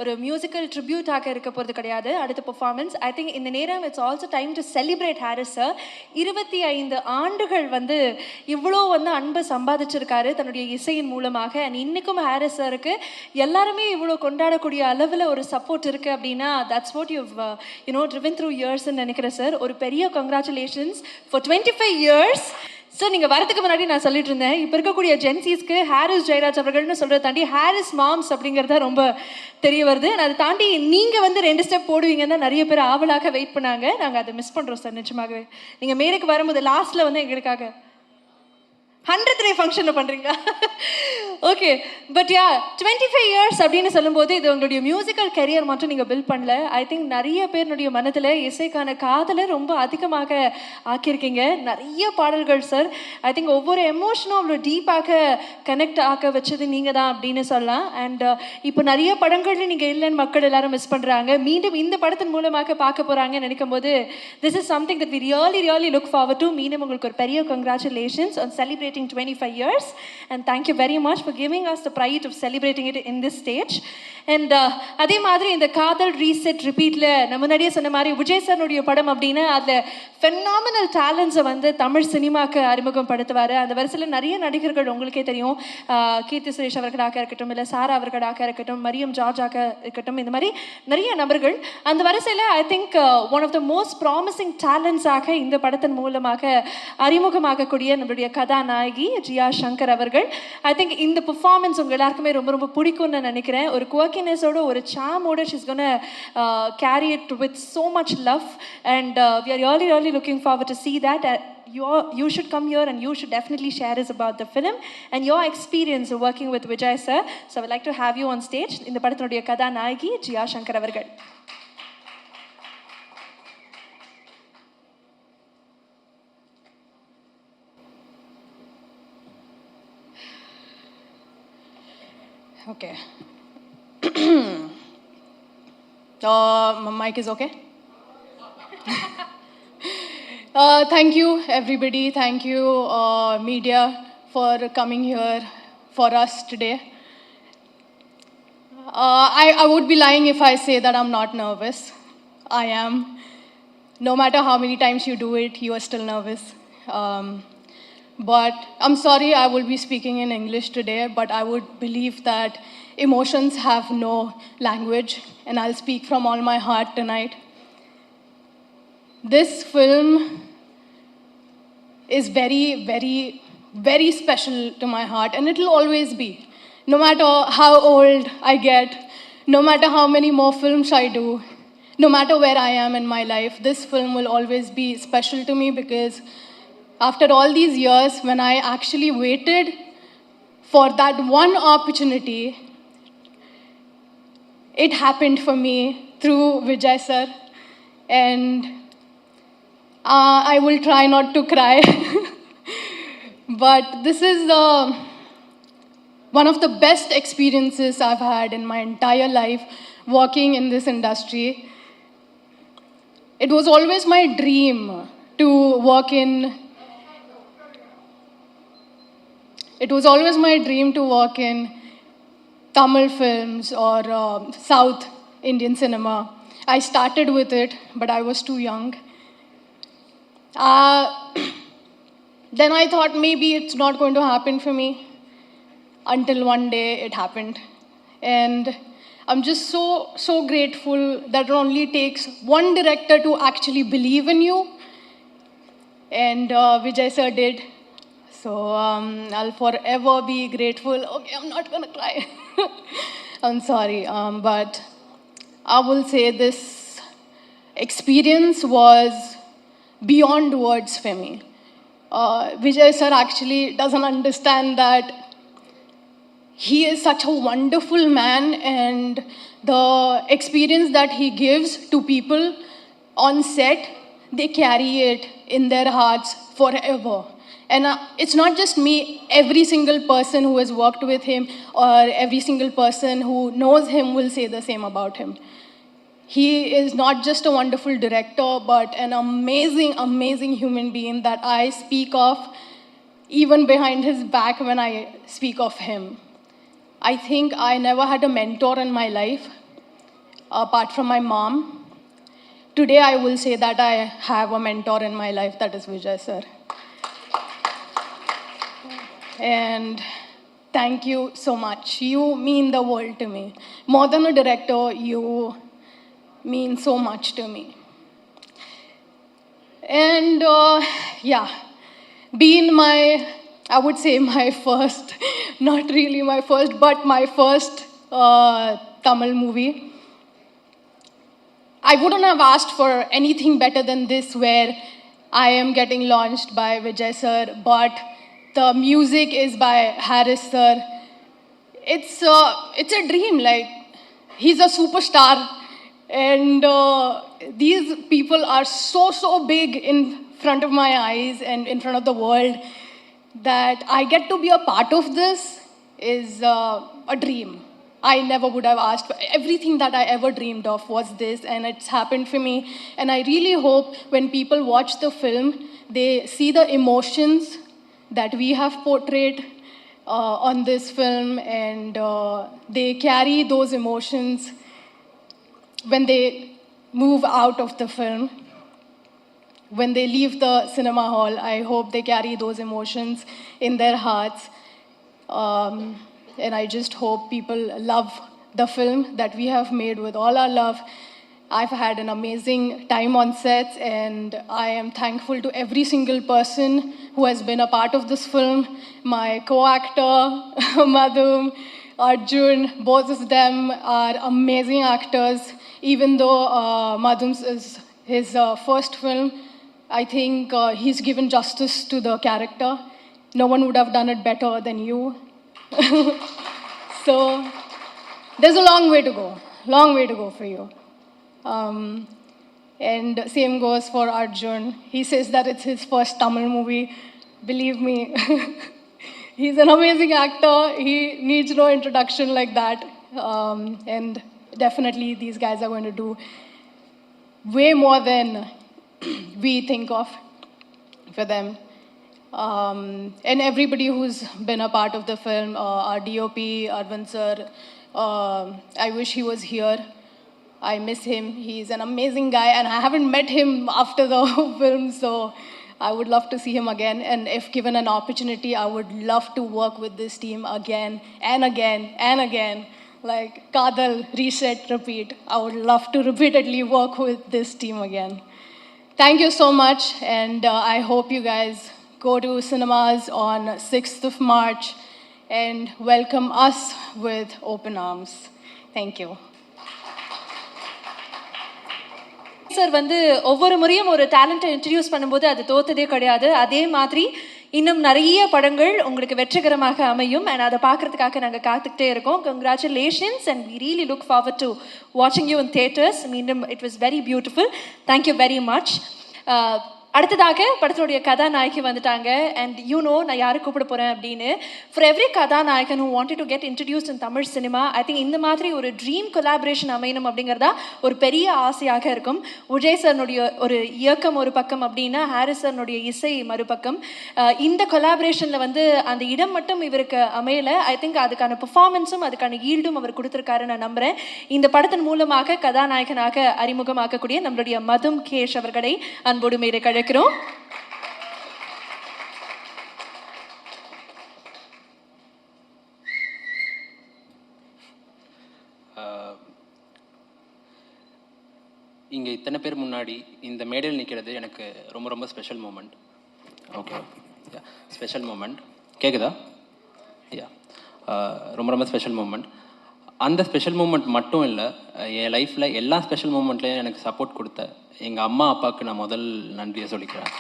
ஒரு மியூசிக்கல் ட்ரிபியூட்டாக இருக்க போகிறது கிடையாது அடுத்த பெர்ஃபார்மன்ஸ். ஐ திங்க் இந்த நேரம் it's also time to celebrate Harris sir. 25 ஆண்டுகள் இவ்வளோ அன்பை சம்பாதிச்சிருக்காரு தன்னுடைய இசையின் மூலமாக. அண்ட் இன்றைக்கும் ஹாரிஸ் சாருக்கு எல்லாருமே இவ்வளோ கொண்டாடக்கூடிய அளவில் ஒரு சப்போர்ட் இருக்குது அப்படின்னா that's what you driven through இயர்ஸ்ன்னு நினைக்கிறேன் சார். ஒரு பெரிய கங்க்ராச்சுலேஷன்ஸ் ஃபார் 25 years. சார் நீங்கள் வரதுக்கு முன்னாடி நான் சொல்லிட்டு இருந்தேன், இப்போ இருக்கக்கூடிய ஜென்சிஸ்க்கு ஹாரிஸ் ஜெயராஜ் அவர்கள்னு சொல்கிறத தாண்டி ஹாரிஸ் மாம்ஸ் அப்படிங்கிறத ரொம்ப தெரிய வருது. அதை தாண்டி நீங்கள் 2 ஸ்டெப் போடுவீங்கன்னா நிறைய பேர் ஆவலாக வெயிட் பண்ணாங்க. நாங்கள் அதை மிஸ் பண்ணுறோம் சார். நிச்சயமாகவே நீங்கள் மேலுக்கு வரும்போது லாஸ்ட்டில் எங்களுக்காக 100th day ஃபங்க்ஷனில் பண்ணுறீங்களா? ஓகே. பட் 25 years அப்படின்னு சொல்லும்போது இது உங்களுடைய மியூசிக்கல் கெரியர் மட்டும் நீங்கள் பில்ட் பண்ணல. ஐ திங்க் நிறைய பேருடைய மனதில் இசைக்கான காதலை ரொம்ப அதிகமாக ஆக்கியிருக்கீங்க. நிறைய பாடல்கள் சார். ஐ திங்க் ஒவ்வொரு எமோஷனும் அவ்வளோ டீப்பாக கனெக்ட் ஆக்க வச்சது நீங்கள் தான் அப்படின்னு சொல்லலாம். அண்ட் இப்போ நிறைய படங்கள்ல நீங்கள் இல்லைன்னு மக்கள் எல்லாரும் மிஸ் பண்ணுறாங்க. மீண்டும் இந்த படத்தின் மூலமாக பார்க்க போகிறாங்கன்னு நினைக்கும் போது this is something that we really look forward to. மீண்டும் உங்களுக்கு ஒரு பெரிய congratulations on celebrating 25 years, and thank you very much for giving us the pride of celebrating it in this stage. And அதே மாதிரி இந்த காதல் ரீசெட் ரிப்பீட்ல நம்ம முன்னாடியே சொன்ன மாதிரி விஜய் சாருடைய படம் அப்படின்னா அதில் ஃபெனாமினல் டேலண்ட்ஸை தமிழ் சினிமாவுக்கு அறிமுகப்படுத்துவார். அந்த வரிசையில் நிறைய நடிகர்கள் உங்களுக்கே தெரியும். கீர்த்தி சுரேஷ் அவர்களாக இருக்கட்டும், இல்லை சாரா அவர்களாக இருக்கட்டும், மரியம் ஜார்ஜாக இருக்கட்டும், இந்த மாதிரி நிறைய நபர்கள். அந்த வரிசையில் I think one of the most promising டேலண்ட்ஸாக இந்த படத்தின் மூலமாக அறிமுகமாகக்கூடிய நம்மளுடைய கதாநாயகி ஜியா சங்கர் அவர்கள். ஐ திங்க் இந்த பெர்ஃபார்மன்ஸ் உங்கள் எல்லாருக்குமே ரொம்ப ரொம்ப பிடிக்கும்னு நான் நினைக்கிறேன். ஒரு குவர்க்கினஸோட ஒரு சாமோட she's going to carry it with so much love, and we are really looking forward to see that. You should come here and you should definitely share us about the film and your experience of working with Vijay sir. So I would like to have you on stage. இந்த படத்தினுடைய கதாநாயகி ஜியா சங்கர் அவர்கள். Okay. My mic is okay? Thank you, everybody. Thank you, media, for coming here for us today. I would be lying if I say that I'm not nervous. I am. No matter how many times you do it, you are still nervous. But I'm sorry I will be speaking in English today, but I would believe that emotions have no language, and I'll speak from all my heart tonight. This film is very special to my heart, and it will always be. No matter how old I get, no matter how many more films I do, no matter where I am in my life, this film will always be special to me, because after all these years, when I actually waited for that one opportunity, it happened for me through Vijay sir. And I will try not to cry. But this is one of the best experiences I've had in my entire life working in this industry. It was always my dream to work in Tamil films or South Indian cinema. I started with it, but I was too young. Then I thought maybe it's not going to happen for me, until one day it happened. And I'm just so grateful that it only takes one director to actually believe in you and Vijay sir did. So I'll forever be grateful. Okay, I'm not gonna cry. I'm sorry, but I will say this experience was beyond words for me. Vijay sir actually doesn't understand that he is such a wonderful man, and the experience that he gives to people on set, they carry it in their hearts forever. And it's not just me, every single person who has worked with him or every single person who knows him will say the same about him. He is not just a wonderful director, but an amazing, amazing human being that I speak of even behind his back when I speak of him. I think I never had a mentor in my life, apart from my mom. Today I will say that I have a mentor in my life, that is Vijay sir. And thank you so much. You mean the world to me. More than a director, you mean so much to me. And yeah, being I would say my first, not really my first, but my first Tamil movie. I wouldn't have asked for anything better than this, where I am getting launched by Vijay sir, but the music is by Harris sir. It's a dream, like, he's a superstar, and these people are so big in front of my eyes and in front of the world, that I get to be a part of this is a dream. I never would have asked for. Everything that I ever dreamed of was this, and it's happened for me. And I really hope when people watch the film, they see the emotions that we have portrayed on this film, and they carry those emotions when they move out of the film. When they leave the cinema hall, I hope they carry those emotions in their hearts. And I just hope people love the film that we have made with all our love. I've had an amazing time on sets, and I am thankful to every single person who has been a part of this film. My co-actor, Madhum, Arjun, both of them are amazing actors. Even though Madhum's is his first film, I think he's given justice to the character. No one would have done it better than you. So there's a long way to go for you. And same goes for Arjun. He says that it's his first Tamil movie. Believe me, he's an amazing actor. He needs no introduction like that. And definitely these guys are going to do way more than we think of for them. And everybody who's been a part of the film, our DOP, Arvind sir, I wish he was here. I miss him. He's an amazing guy, and I haven't met him after the film, so I would love to see him again. And if given an opportunity, I would love to work with this team again and again and again. Like Kadal, reset, repeat. I would love to repeatedly work with this team again. Thank you so much, and I hope you guys go to cinemas on 6th of March and welcome us with open arms. Thank you. Sir வந்து ஒவ்வொரு முறையும் ஒரு டேலண்ட்டை introduce பண்ணும்போது அது தோத்ததே கிடையாது. அதே மாதிரி இன்னும் நிறைய படங்கள் உங்களுக்கு வெற்றிகரமாக அமையும், அண்ட் அதை பார்க்கறதுக்காக நாங்கள் காத்துக்கிட்டே இருக்கோம். Congratulations, and we really look forward to வாட்சிங் யூ இன் தியேட்டர்ஸ். மீண்டும் it was very beautiful. Thank you very much. அடுத்ததாக படத்தினுடைய கதாநாயகி வந்துட்டாங்க, அண்ட் நான் யாரை கூப்பிட போகிறேன் அப்படின்னு. ஃபார் எவ்ரி கதாநாயகன் who wanted to get introduce in Tamil cinema, I think இந்த மாதிரி ஒரு ட்ரீம் கொலாபரேஷன் அமையணும் அப்படிங்கிறதா ஒரு பெரிய ஆசையாக இருக்கும். விஜய் சார்னுடைய ஒரு இயக்கம் ஒரு பக்கம் அப்படின்னா, ஹாரிஸ் சார்னுடைய இசை மறுபக்கம். இந்த கொலாபரேஷனில் வந்து அந்த இடம் மட்டும் இவருக்கு அமையலை. ஐ திங்க் அதுக்கான பெர்ஃபார்மன்ஸும் அதுக்கான ஈல்டும் அவர் கொடுத்துருக்காரு நான் நம்புகிறேன். இந்த படத்தின் மூலமாக கதாநாயகனாக அறிமுகமாக்கக்கூடிய நம்மளுடைய மதும் கேஷ் அவர்களை அன்போடு மேலே கழக்கிறோம். இங்கே இத்தனை பேர் முன்னாடி இந்த மேடையில் நிற்கிறது எனக்கு ரொம்ப ரொம்ப special moment. Okay special moment கேட்குதா? யா ரொம்ப ரொம்ப ஸ்பெஷல் மூமெண்ட். அந்த ஸ்பெஷல் மூமெண்ட் மட்டும் இல்லை, என் லைஃப்பில் எல்லா ஸ்பெஷல் மூமெண்ட்லேயும் எனக்கு சப்போர்ட் கொடுத்த எங்கள் அம்மா அப்பாவுக்கு நான் முதல் நன்றியை சொல்லிக்கிறேன்.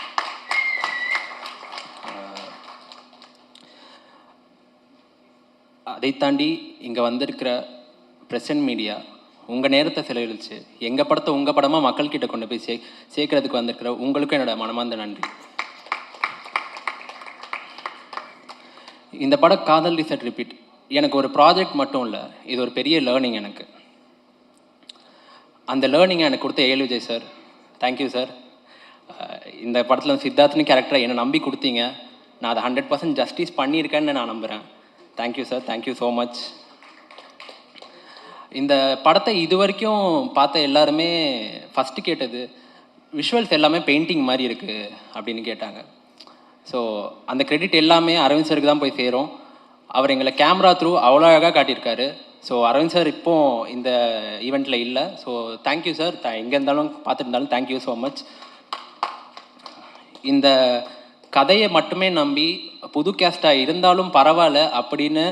அதை தாண்டி இங்கே வந்திருக்கிற ப்ரெசன்ட் மீடியா உங்கள் நேரத்தை செலவழித்து எங்கள் படத்தை உங்கள் படமாக மக்கள்கிட்ட கொண்டு போய் சேர்க்கறதுக்கு வந்திருக்கிற உங்களுக்கும் என்னோட மனமார்ந்த நன்றி. இந்த படம் காதல் ரீசெட் ரிப்பீட் எனக்கு ஒரு ப்ராஜெக்ட் மட்டும் இல்லை, இது ஒரு பெரிய லேர்னிங் எனக்கு. அந்த லேர்னிங்கை எனக்கு கொடுத்த ஏழு விஜய் சார், தேங்க்யூ சார். இந்த படத்தில் சித்தார்த்னு கேரக்டரை என்னை நம்பி கொடுத்தீங்க, நான் அதை 100% ஜஸ்டிஸ் பண்ணியிருக்கேன்னு நான் நம்புகிறேன். Thank you sir, thank you so much. இந்த படத்தை இது வரைக்கும் பார்த்த எல்லாருமே ஃபஸ்ட்டு கேட்டது விஷுவல்ஸ் எல்லாமே பெயிண்டிங் மாதிரி இருக்குது அப்படின்னு கேட்டாங்க. ஸோ அந்த கிரெடிட் எல்லாமே அரவிந்த் சாருக்கு தான் போய் சேரும். அவர் எங்களை கேமரா த்ரூ அவ்வளோ அழகாக காட்டியிருக்காரு. ஸோ அரவிந்த் சார் இப்போது இந்த ஈவெண்ட்டில் இல்லை. ஸோ தேங்க்யூ சார், எங்கே இருந்தாலும் பார்த்துட்டு இருந்தாலும் தேங்க்யூ ஸோ மச். இந்த கதையை மட்டுமே நம்பி புது கேஸ்டாக இருந்தாலும் பரவாயில்ல அப்படின்னு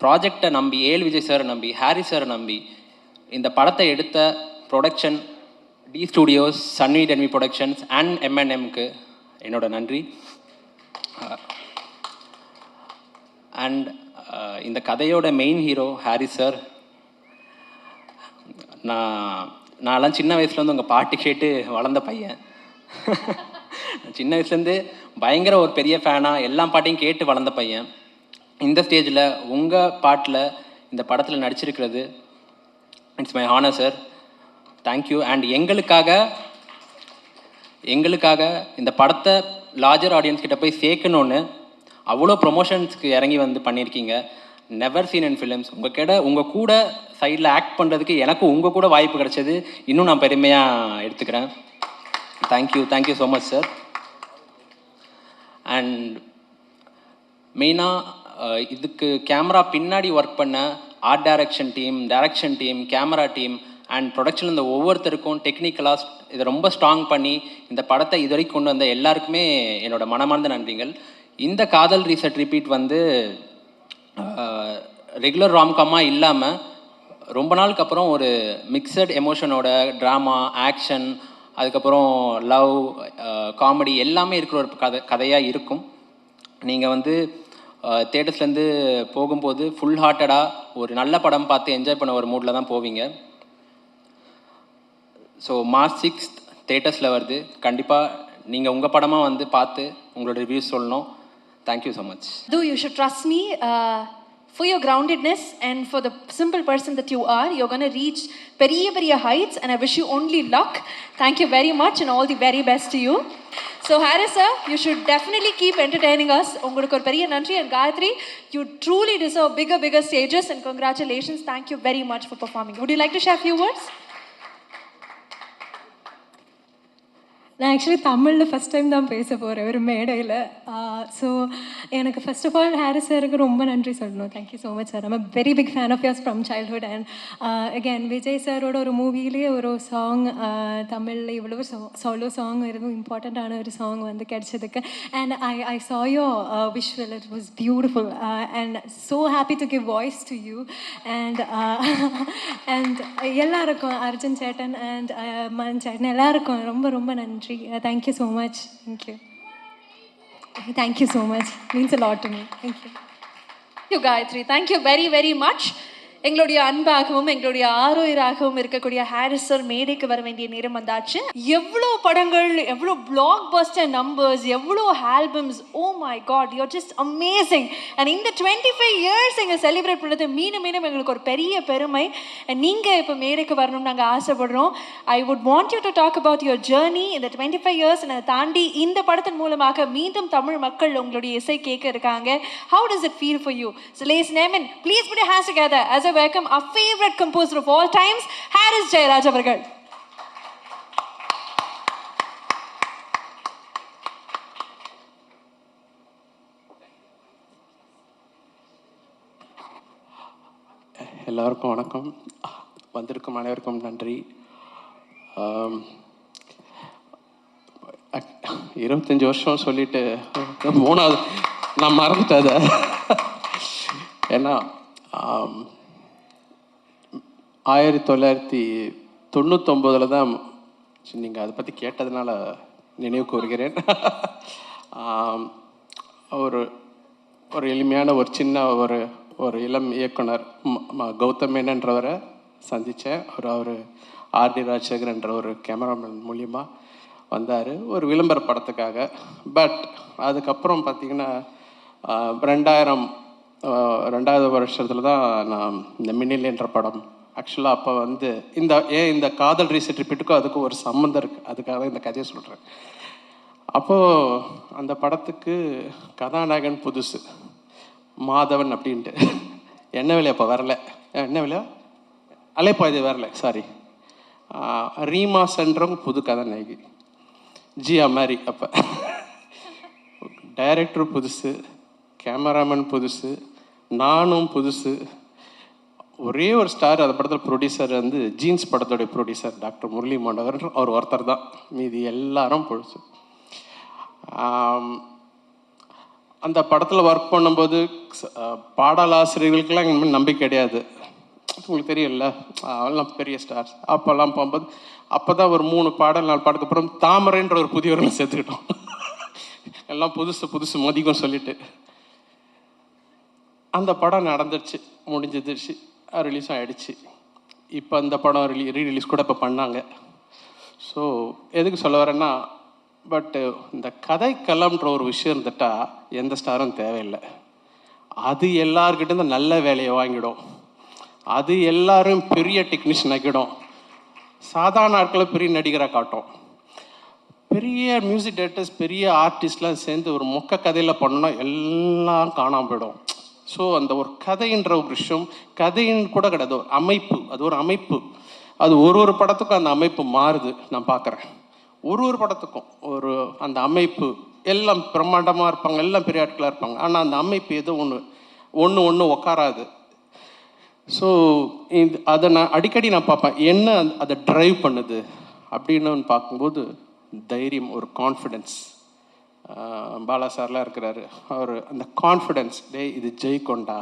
ப்ராஜெக்டை நம்பி ஏல் விஜய் சாரை நம்பி ஹாரிஸ் சாரை நம்பி இந்த படத்தை எடுத்த production T Studios, Sanvi Tenvi productions and M&Mக்கு என்னோட நன்றி. அண்ட் இந்த மெயின் ஹீரோ ஹாரிஸ் சார். நான்லாம் சின்ன வயசுலேருந்து உங்கள் பாட்டு கேட்டு வளர்ந்த பையன். சின்ன வயசுலேருந்து பயங்கர ஒரு பெரிய ஃபேனாக எல்லா பாட்டையும் கேட்டு வளர்ந்த பையன். இந்த ஸ்டேஜில் உங்கள் பாட்டில் இந்த படத்தில் நடிச்சிருக்கிறது it's my honour sir, thank you. And எங்களுக்காக இந்த படத்தை லார்ஜர் ஆடியன்ஸ் கிட்ட போய் சேர்க்கணுன்னு அவ்வளோ ப்ரொமோஷன்ஸ்க்கு இறங்கி வந்து பண்ணியிருக்கீங்க. Never seen in films. உங்கள் கூட சைடில் ஆக்ட் பண்ணுறதுக்கு எனக்கு உங்கள் கூட வாய்ப்பு கிடைச்சது இன்னும் நான் பெருமையாக எடுத்துக்கிறேன். Thank you, thank you so much sir. And மெயினாக இதுக்கு கேமரா பின்னாடி ஒர்க் பண்ண art direction team, camera team and production இந்த ஒவ்வொருத்தருக்கும் டெக்னிக்கலாக இதை ரொம்ப ஸ்ட்ராங் பண்ணி இந்த படத்தை இது வரைக்கும் கொண்டு வந்த எல்லாருக்குமே என்னோட மனமார்ந்த நன்றிகள். இந்த காதல் ரீசெட் ரிப்பீட் வந்து ரெகுலர் ராம்காமாக இல்லாமல் ரொம்ப நாளுக்கு அப்புறம் ஒரு மிக்சட் எமோஷனோட ட்ராமா, ஆக்ஷன், அதுக்கப்புறம் லவ், காமெடி எல்லாமே இருக்கிற ஒரு கதையாக இருக்கும். நீங்கள் வந்து தேட்டர்ஸ்லேருந்து போகும்போது ஃபுல் ஹார்ட்டடாக ஒரு நல்ல படம் பார்த்து என்ஜாய் பண்ண ஒரு மூடில் தான் போவீங்க. ஸோ March 6 தேட்டர்ஸில் வருது. கண்டிப்பாக நீங்கள் உங்கள் படமாக வந்து பார்த்து உங்களோட ரிவ்யூஸ் சொல்லணும். Thank you so much. You should trust me for your groundedness and for the simple person that you are. You're going to reach பெரிய heights and I wish you only luck. Thank you very much and all the very best to you. So Haris sir, you should definitely keep entertaining us. உங்களுக்கு ஒரு பெரிய நன்றி. And Gayatri, you truly deserve bigger stages and congratulations. Thank you very much for performing. Would you like to share a few words? நான் actually தமிழில் first time தான் பேச போகிறேன் ஒரு மேடையில். ஸோ எனக்கு ஃபர்ஸ்ட் ஆஃப் ஆல் ஹாரிஸ் சாருக்கு ரொம்ப நன்றி சொல்லணும். Thank you so much sir. I'm very big fan of yours from childhood. And again Vijay சாரோட ஒரு மூவிலேயே ஒரு சாங் தமிழில் இவ்வளோ சோலோ சாங் எதுவும் இம்பார்ட்டண்ட்டான ஒரு சாங் வந்து கிடைச்சதுக்கு. And I saw your visual, it was beautiful and so happy to give voice to you. And எல்லாருக்கும் அர்ஜுன் சேட்டன் அண்ட் மன் சேட்டன் எல்லாருக்கும் ரொம்ப நன்றி. Thank you so much. Thank you so much. Means a lot to me. Thank you. Thank you Gayatri. Thank you very much. எங்களுடைய அன்பாகவும் எங்களுடைய ஆரோயராகவும் இருக்கக்கூடிய Harris sir மேடைக்கு வர வேண்டிய நேரம் வந்தாச்சு. எவ்வளோ படங்கள், எவ்வளோ பிளாக் பஸ்டர் நம்பர்ஸ், எவ்வளோ albums. Oh my god, you are just amazing. And இந்த 25 இயர்ஸ் எங்கள் செலிப்ரேட் பண்ணது மீண்டும் எங்களுக்கு ஒரு பெரிய பெருமை. நீங்கள் இப்போ மேடைக்கு வரணும்னு நாங்கள் ஆசைப்படுறோம். I would want you to talk about your journey இந்த 25 இயர்ஸ். அதை தாண்டி இந்த படத்தின் மூலமாக மீண்டும் தமிழ் மக்கள் உங்களுடைய இசை கேட்க இருக்காங்க. How does it feel for you? So ladies நேமன் please put your hands together as I welcome our favorite composer of all times, Haris Jayaraj avargal. எல்லாருக்கும் வணக்கம். வந்திருக்கும் அனைவருக்கும் நன்றி. 25 வருஷம் சொல்லிட்டு 3வது நான் மறந்துட்டேன் அதை. ஏன்னா 1999 தான், நீங்கள் அதை பற்றி கேட்டதுனால நினைவு கூறுகிறேன். ஒரு ஒரு எளிமையான ஒரு சின்ன ஒரு இளம் இயக்குனர் கௌதம் மேனன்றவரை சந்தித்தேன். அவர் ஆர்டி ராஜசேகர் என்ற ஒரு கேமராமேன் மூலியமாக வந்தார் ஒரு விளம்பர படத்துக்காக. பட் அதுக்கப்புறம் பார்த்திங்கன்னா 2000 வருஷத்தில் தான் நான் இந்த மின்னில் என்ற படம் ஆக்சுவலாக அப்போ வந்து இந்த காதல் ரீசெட் ரிப்பீட்டுக்கும் அதுக்கும் ஒரு சம்மந்தம் இருக்குது. அதுக்காக தான் இந்த கதையை சொல்கிறேன். அப்போது அந்த படத்துக்கு கதாநாயகன் புதுசு மாதவன் அப்படின்ட்டு. என்ன வேலையா அப்போ வரல, என்ன வேலையா அலைப்பாயுது வரல, சாரி. ரீமா சென்றவங்க புது கதாநாயகி, ஜியா மாதிரி. அப்போ டைரக்டர் புதுசு, கேமராமேன் புதுசு, நானும் புதுசு. ஒரே ஒரு ஸ்டார் அந்த படத்தில் ப்ரொடியூசர் வந்து ஜீன்ஸ் படத்தோடைய ப்ரொடியூசர் டாக்டர் முரளி மண்டவர், அவர் ஒருத்தர் தான். மீதி எல்லாரும் புதுசு. அந்த படத்தில் ஒர்க் பண்ணும்போது பாடலாசிரியர்களுக்கெல்லாம் இனிமேல் நம்பிக்கை கிடையாது. உங்களுக்கு தெரியல, அவெல்லாம் பெரிய ஸ்டார்ஸ். அப்போல்லாம் போகும்போது அப்போ தான் ஒரு 3 பாடல் 4 பாட்டுக்கு அப்புறம் தாமரைன்ற ஒரு புதியவர்களை சேர்த்துக்கிட்டோம். எல்லாம் புதுசு மதிக்கும் சொல்லிட்டு அந்த படம் நடந்துருச்சு, முடிஞ்சிருச்சு, ரிலீஸும் ஆகிடுச்சு. இப்போ அந்த படம் ரீரிலீஸ் கூட இப்போ பண்ணாங்க. ஸோ எதுக்கு சொல்ல வரேன்னா, பட்டு இந்த கதைக்களம்ன்ற ஒரு விஷயம் இருந்துட்டா எந்த ஸ்டாரும் தேவையில்லை. அது எல்லார்கிட்டேருந்து நல்ல வேலையை வாங்கிடும். அது எல்லாரும் பெரிய டெக்னீஷியன் ஆக்கிடும். சாதாரண ஆட்களை பெரிய நடிகராக காட்டும். பெரிய மியூசிக் டைரக்டர்ஸ் பெரிய ஆர்டிஸ்ட்லாம் சேர்ந்து ஒரு மொக்க கதையில் பண்ணோன்னா எல்லாம் காணாமல் போயிடும். ஸோ அந்த ஒரு கதைன்ற ஒரு விஷயம், கதைன்னு கூட கிடையாது, ஒரு அமைப்பு. அது ஒரு அமைப்பு. அது ஒரு படத்துக்கும் அந்த அமைப்பு மாறுது. நான் பார்க்குறேன் ஒரு படத்துக்கும் அந்த அமைப்பு. எல்லாம் பிரம்மாண்டமாக இருப்பாங்க, எல்லாம் பெரிய ஆட்களாக இருப்பாங்க. ஆனால் அந்த அமைப்பு ஏதோ ஒன்று உக்காராது. ஸோ அதை நான் அடிக்கடி பார்ப்பேன், என்ன அதை ட்ரைவ் பண்ணுது அப்படின்னு பார்க்கும்போது தைரியம், ஒரு கான்ஃபிடென்ஸ். பாலா சார்லாம் இருக்கிறாரு, அவர் அந்த கான்ஃபிடென்ஸ், இது ஜெயிக்கொண்டா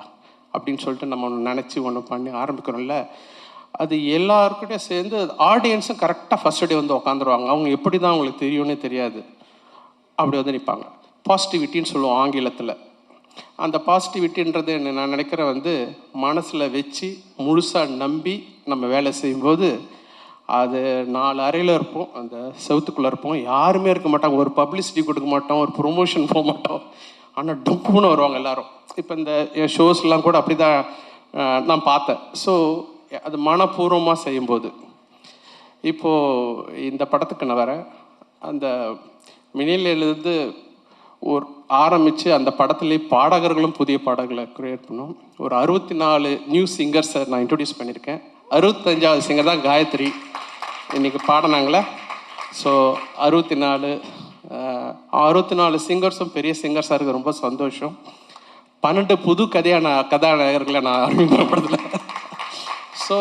அப்படின்னு சொல்லிட்டு நம்ம ஒன்று நினச்சி ஒன்று பண்ணி ஆரம்பிக்கிறோம்ல, அது எல்லாருக்கிட்டையும் சேர்ந்து ஆடியன்ஸும் கரெக்டாக ஃபஸ்ட் டே வந்து உட்காந்துருவாங்க. அவங்க எப்படி தான் அவங்களுக்கு தெரியும்னே தெரியாது, அப்படி வந்து நிற்பாங்க. பாசிட்டிவிட்டின்னு சொல்லுவோம் ஆங்கிலத்தில். அந்த பாசிட்டிவிட்டின்றது நான் நினைக்கிறேன் வந்து மனசில் வச்சு முழுசாக நம்பி நம்ம வேலை செய்யும்போது, அது 4 அறையில் இருப்போம், அந்த செவத்துக்குள்ளே இருப்போம், யாருமே இருக்க மாட்டாங்க, ஒரு பப்ளிசிட்டி கொடுக்க மாட்டோம், ஒரு ப்ரொமோஷன் போக மாட்டோம். ஆனால் டப்புன்னு வருவாங்க எல்லாரும். இப்போ இந்த ஷோஸ்லாம் கூட அப்படி தான் நான் பார்த்தேன். ஸோ அது மனப்பூர்வமாக செய்யும்போது, இப்போது இந்த படத்துக்கு நான் வரேன். அந்த மினிலேருந்து ஒரு ஆரம்பித்து அந்த படத்துலேயே பாடகர்களும் புதிய பாடகர்களை க்ரியேட் பண்ணோம். ஒரு 64 நியூ சிங்கர்ஸை நான் இன்ட்ரடியூஸ் பண்ணியிருக்கேன். 65வது சிங்கர் தான் காயத்ரி இன்றைக்கி பாடினாங்களே. ஸோ 64 சிங்கர்ஸும் பெரிய சிங்கர்ஸாக இருக்குது, ரொம்ப சந்தோஷம். 12 புது கதாநாயகர்களை நான் அறிமுகப்படுத்தல. ஸோ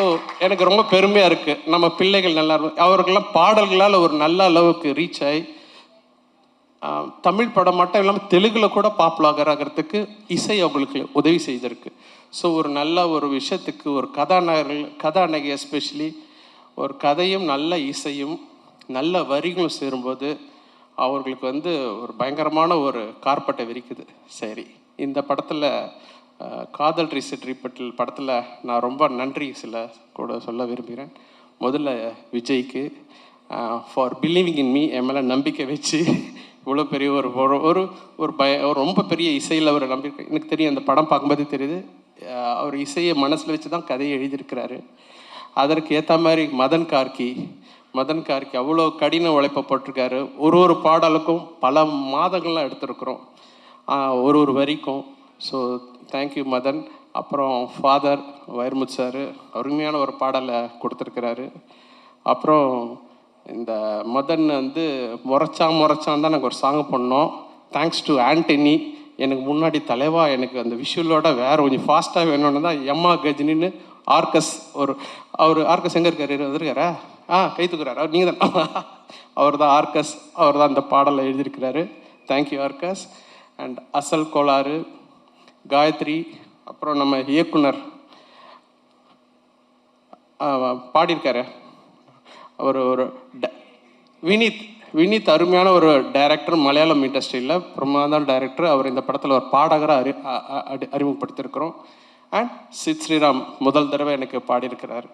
எனக்கு ரொம்ப பெருமையாக இருக்குது. நம்ம பிள்ளைகள் நல்லா இருக்கும், அவர்களெல்லாம் பாடல்களால் ஒரு நல்ல அளவுக்கு ரீச் ஆகி தமிழ் படம் மட்டும் இல்லாமல் தெலுங்கில் கூட பாப்புலர் ஆகிறதுக்கு இசை அவங்களுக்கு உதவி செய்திருக்கு. ஸோ ஒரு நல்ல ஒரு விஷயத்துக்கு ஒரு கதாநாயகி எஸ்பெஷலி ஒரு கதையும் நல்ல இசையும் நல்ல வரிகளும் சேரும்போது அவர்களுக்கு வந்து ஒரு பயங்கரமான ஒரு கார்பட்டை விரிக்குது. சரி, இந்த படத்தில் காதல் ரீசெட் ரிப்பீட் படத்தில் நான் ரொம்ப நன்றி கூட சொல்ல விரும்புகிறேன். முதல்ல விஜய்க்கு ஃபார் பிலீவிங் இன் மீ, என் மேலே நம்பிக்கை வச்சு இவ்வளோ பெரிய ஒரு ரொம்ப பெரிய இசையில் ஒரு நம்பிக்கை. எனக்கு தெரியும், அந்த படம் பார்க்கும்போதே தெரியுது, அவர் இசையை மனசில் வச்சு தான் கதையை எழுதியிருக்கிறாரு. அதற்கு ஏற்ற மாதிரி மதன் கார்கி அவ்வளோ கடின உழைப்பை போட்டிருக்காரு. ஒரு பாடலுக்கும் பல மாதங்கள்லாம் எடுத்திருக்கிறோம், ஒரு வரிக்கும். So thank you Madhan. அப்புறம் ஃபாதர் வைரமுத்து சார் அருமையான ஒரு பாடலை கொடுத்துருக்கிறாரு. அப்புறம் இந்த மதன் வந்து முறைச்சான் தான் நாங்கள் ஒரு சாங் பண்ணோம். Thanks to Antony. எனக்கு முன்னாடி தலைவா எனக்கு அந்த விஷுவலோட வேறு கொஞ்சம் ஃபாஸ்ட்டாக வேணும்னு தான் எம்மா கஜினின்னு ஆர்கஸ் அவர் ஆர்கஸ் எங்கே இருக்காரு, வந்துருக்காரா? கை தூக்குறாரு அவர், நீங்கள் தான். அவர் தான் ஆர்கஸ், அவர் தான் அந்த பாடலை எழுதியிருக்கிறாரு. தேங்க்யூ ஆர்கஸ். அண்ட் அசல் கோளாறு, காயத்ரி, அப்புறம் நம்ம இயக்குனர் பாடியிருக்காரு அவர் ஒரு வினீத் அருமையான ஒரு டைரக்டர், மலையாளம் இண்டஸ்ட்ரியில் பிரமாதான டைரக்டர். அவர் இந்த படத்தில் ஒரு பாடகராக அறிமுகப்படுத்தியிருக்கிறோம். அண்ட் சித் ஸ்ரீராம் முதல் தடவை எனக்கு பாடியிருக்கிறார்.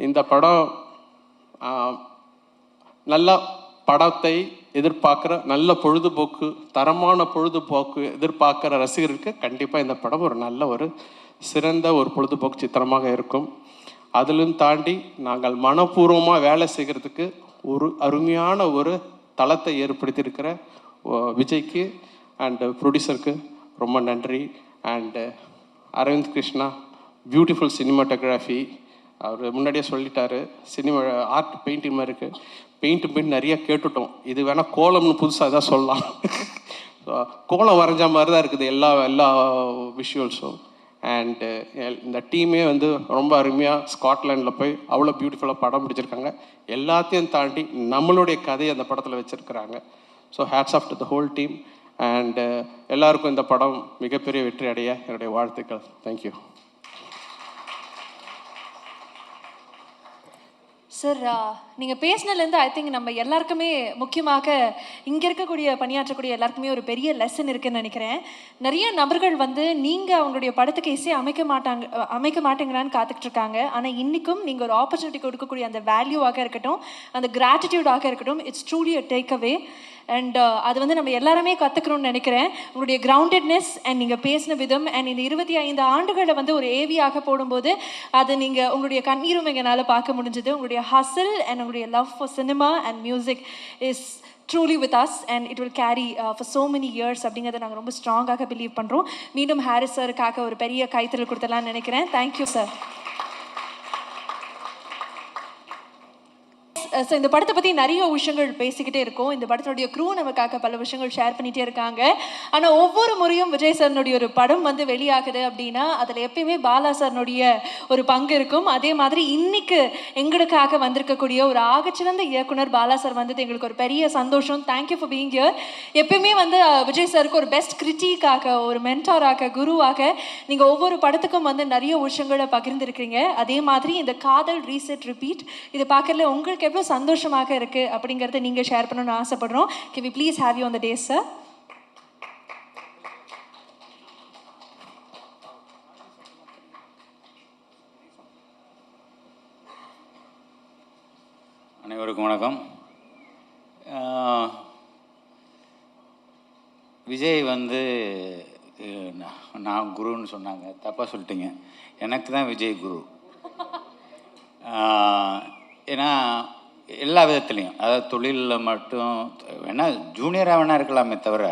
இந்த படம் நல்ல படத்தை எதிர்பார்க்குற, நல்ல பொழுதுபோக்கு, தரமான பொழுதுபோக்கு எதிர்பார்க்குற ரசிகருக்கு கண்டிப்பாக இந்த படம் ஒரு நல்ல ஒரு சிறந்த ஒரு பொழுதுபோக்கு சித்திரமாக இருக்கும். அதிலும் தாண்டி நாங்கள் மனப்பூர்வமாக வேலை செய்கிறதுக்கு ஒரு அருமையான ஒரு தளத்தை ஏற்படுத்தியிருக்கிற விஜய்க்கு அண்டு ப்ரொடியூசருக்கு ரொம்ப நன்றி. And Aravind Krishna, beautiful cinematography. அவர் முன்னாடியே சொல்லிட்டாரு, சினிமா ஆர்ட் பெயிண்டிங் மாதிரி இருக்குது. பெயிண்ட் நிறைய கேட்டுட்டோம், இது வேணால் கோலம்னு புதுசாக தான் சொல்லலாம். கோலம் வரைஞ்ச மாதிரி தான் இருக்குது எல்லா விஷுவல்ஸும். அண்டு இந்த டீமே வந்து ரொம்ப அருமையாக ஸ்காட்லாண்டில் போய் அவ்வளோ பியூட்டிஃபுல்லாக படம் பிடிச்சிருக்காங்க. எல்லாத்தையும் தாண்டி நம்மளுடைய கதையை அந்த படத்தில் வச்சுருக்கிறாங்க. So hats off to the whole team. And எல்லாருக்கும் இந்த படம் மிகப்பெரிய வெற்றி அடைய என்னுடைய வாழ்த்துக்கள். Thank you sir. நீங்கள் பேசினதுலேருந்து ஐ திங்க் நம்ம எல்லாருக்குமே, முக்கியமாக இங்கே இருக்கக்கூடிய பணியாற்றக்கூடிய எல்லாருக்குமே ஒரு பெரிய லெசன் இருக்குதுன்னு நினைக்கிறேன். நிறைய நபர்கள் வந்து நீங்கள் அவங்களுடைய படத்துக்கு இசை அமைக்க மாட்டேங்கிறான்னு காத்துக்கிட்டு இருக்காங்க. ஆனால் இன்றைக்கும் நீங்கள் ஒரு ஆப்பர்ச்சுனிட்டி கொடுக்கக்கூடிய அந்த வேல்யூவாக இருக்கட்டும், அந்த கிராட்டிடியூடாக இருக்கட்டும், it's truly a take away. And அது வந்து நம்ம எல்லாருமே கற்றுக்கணும்னு நினைக்கிறேன். உங்களுடைய கிரவுண்டட்னஸ் அண்ட் நீங்கள் பேசின விதம் அண்ட் இந்த 25 ஆண்டுகளை வந்து ஒரு ஏவியாக போடும்போது அது நீங்கள் உங்களுடைய கண்ணீரும் எங்களால் பார்க்க முடிஞ்சது. உங்களுடைய ஹசல் அண்ட் உங்களுடைய love for cinema and music is truly with us and it will carry for so many years அப்படிங்கிறத நாங்கள் ரொம்ப ஸ்ட்ராங்காக பிலீவ் பண்ணுறோம். மீண்டும் ஹாரிஸ் சாருக்காக ஒரு பெரிய கைத்தறல் கொடுத்தலான்னு நினைக்கிறேன். Thank you sir. ஸோ இந்த படத்தை பற்றி நிறைய விஷயங்கள் பேசிக்கிட்டே இருக்கோம். இந்த படத்தினுடைய க்ரூ நமக்காக பல விஷயங்கள் ஷேர் பண்ணிகிட்டே இருக்காங்க. ஆனால் ஒவ்வொரு முறையும் விஜய் சார்னுடைய ஒரு படம் வந்து வெளியாகுது அப்படின்னா அதில் எப்பயுமே பாலா சார்னுடைய ஒரு பங்கு இருக்கும். அதே மாதிரி இன்னைக்கு எங்களுக்காக வந்திருக்கக்கூடிய ஒரு ஆகச்சிறந்த இயக்குனர் பாலா சார் வந்தது எங்களுக்கு ஒரு பெரிய சந்தோஷம். Thank you for being here. எப்பயுமே வந்து விஜய் சாருக்கு ஒரு பெஸ்ட் கிரிட்டிக்காக, ஒரு மென்டாராக, குருவாக நீங்கள் ஒவ்வொரு படத்துக்கும் வந்து நிறைய விஷயங்களை பகிர்ந்துருக்கீங்க. அதே மாதிரி இந்த காதல் ரீசெட் ரிப்பீட் இது பார்க்கறதுல உங்களுக்கு எவ்வளோ சந்தோஷமாக இருக்குது அப்படிங்கிறத நீங்கள் ஷேர் பண்ணணும்னு ஆசைப்படுறோம். Can we please have you on the day, sir? அனைவருக்கும் வணக்கம். விஜய் வந்து நான் குருன்னு சொன்னாங்க, தப்பாக சொல்லிட்டீங்க. எனக்கு தான் விஜய் குரு. ஏன்னா எல்லா விதத்துலேயும், அதாவது தொழிலில் மட்டும் வேணால் ஜூனியராக வேணால் இருக்கலாமே தவிர,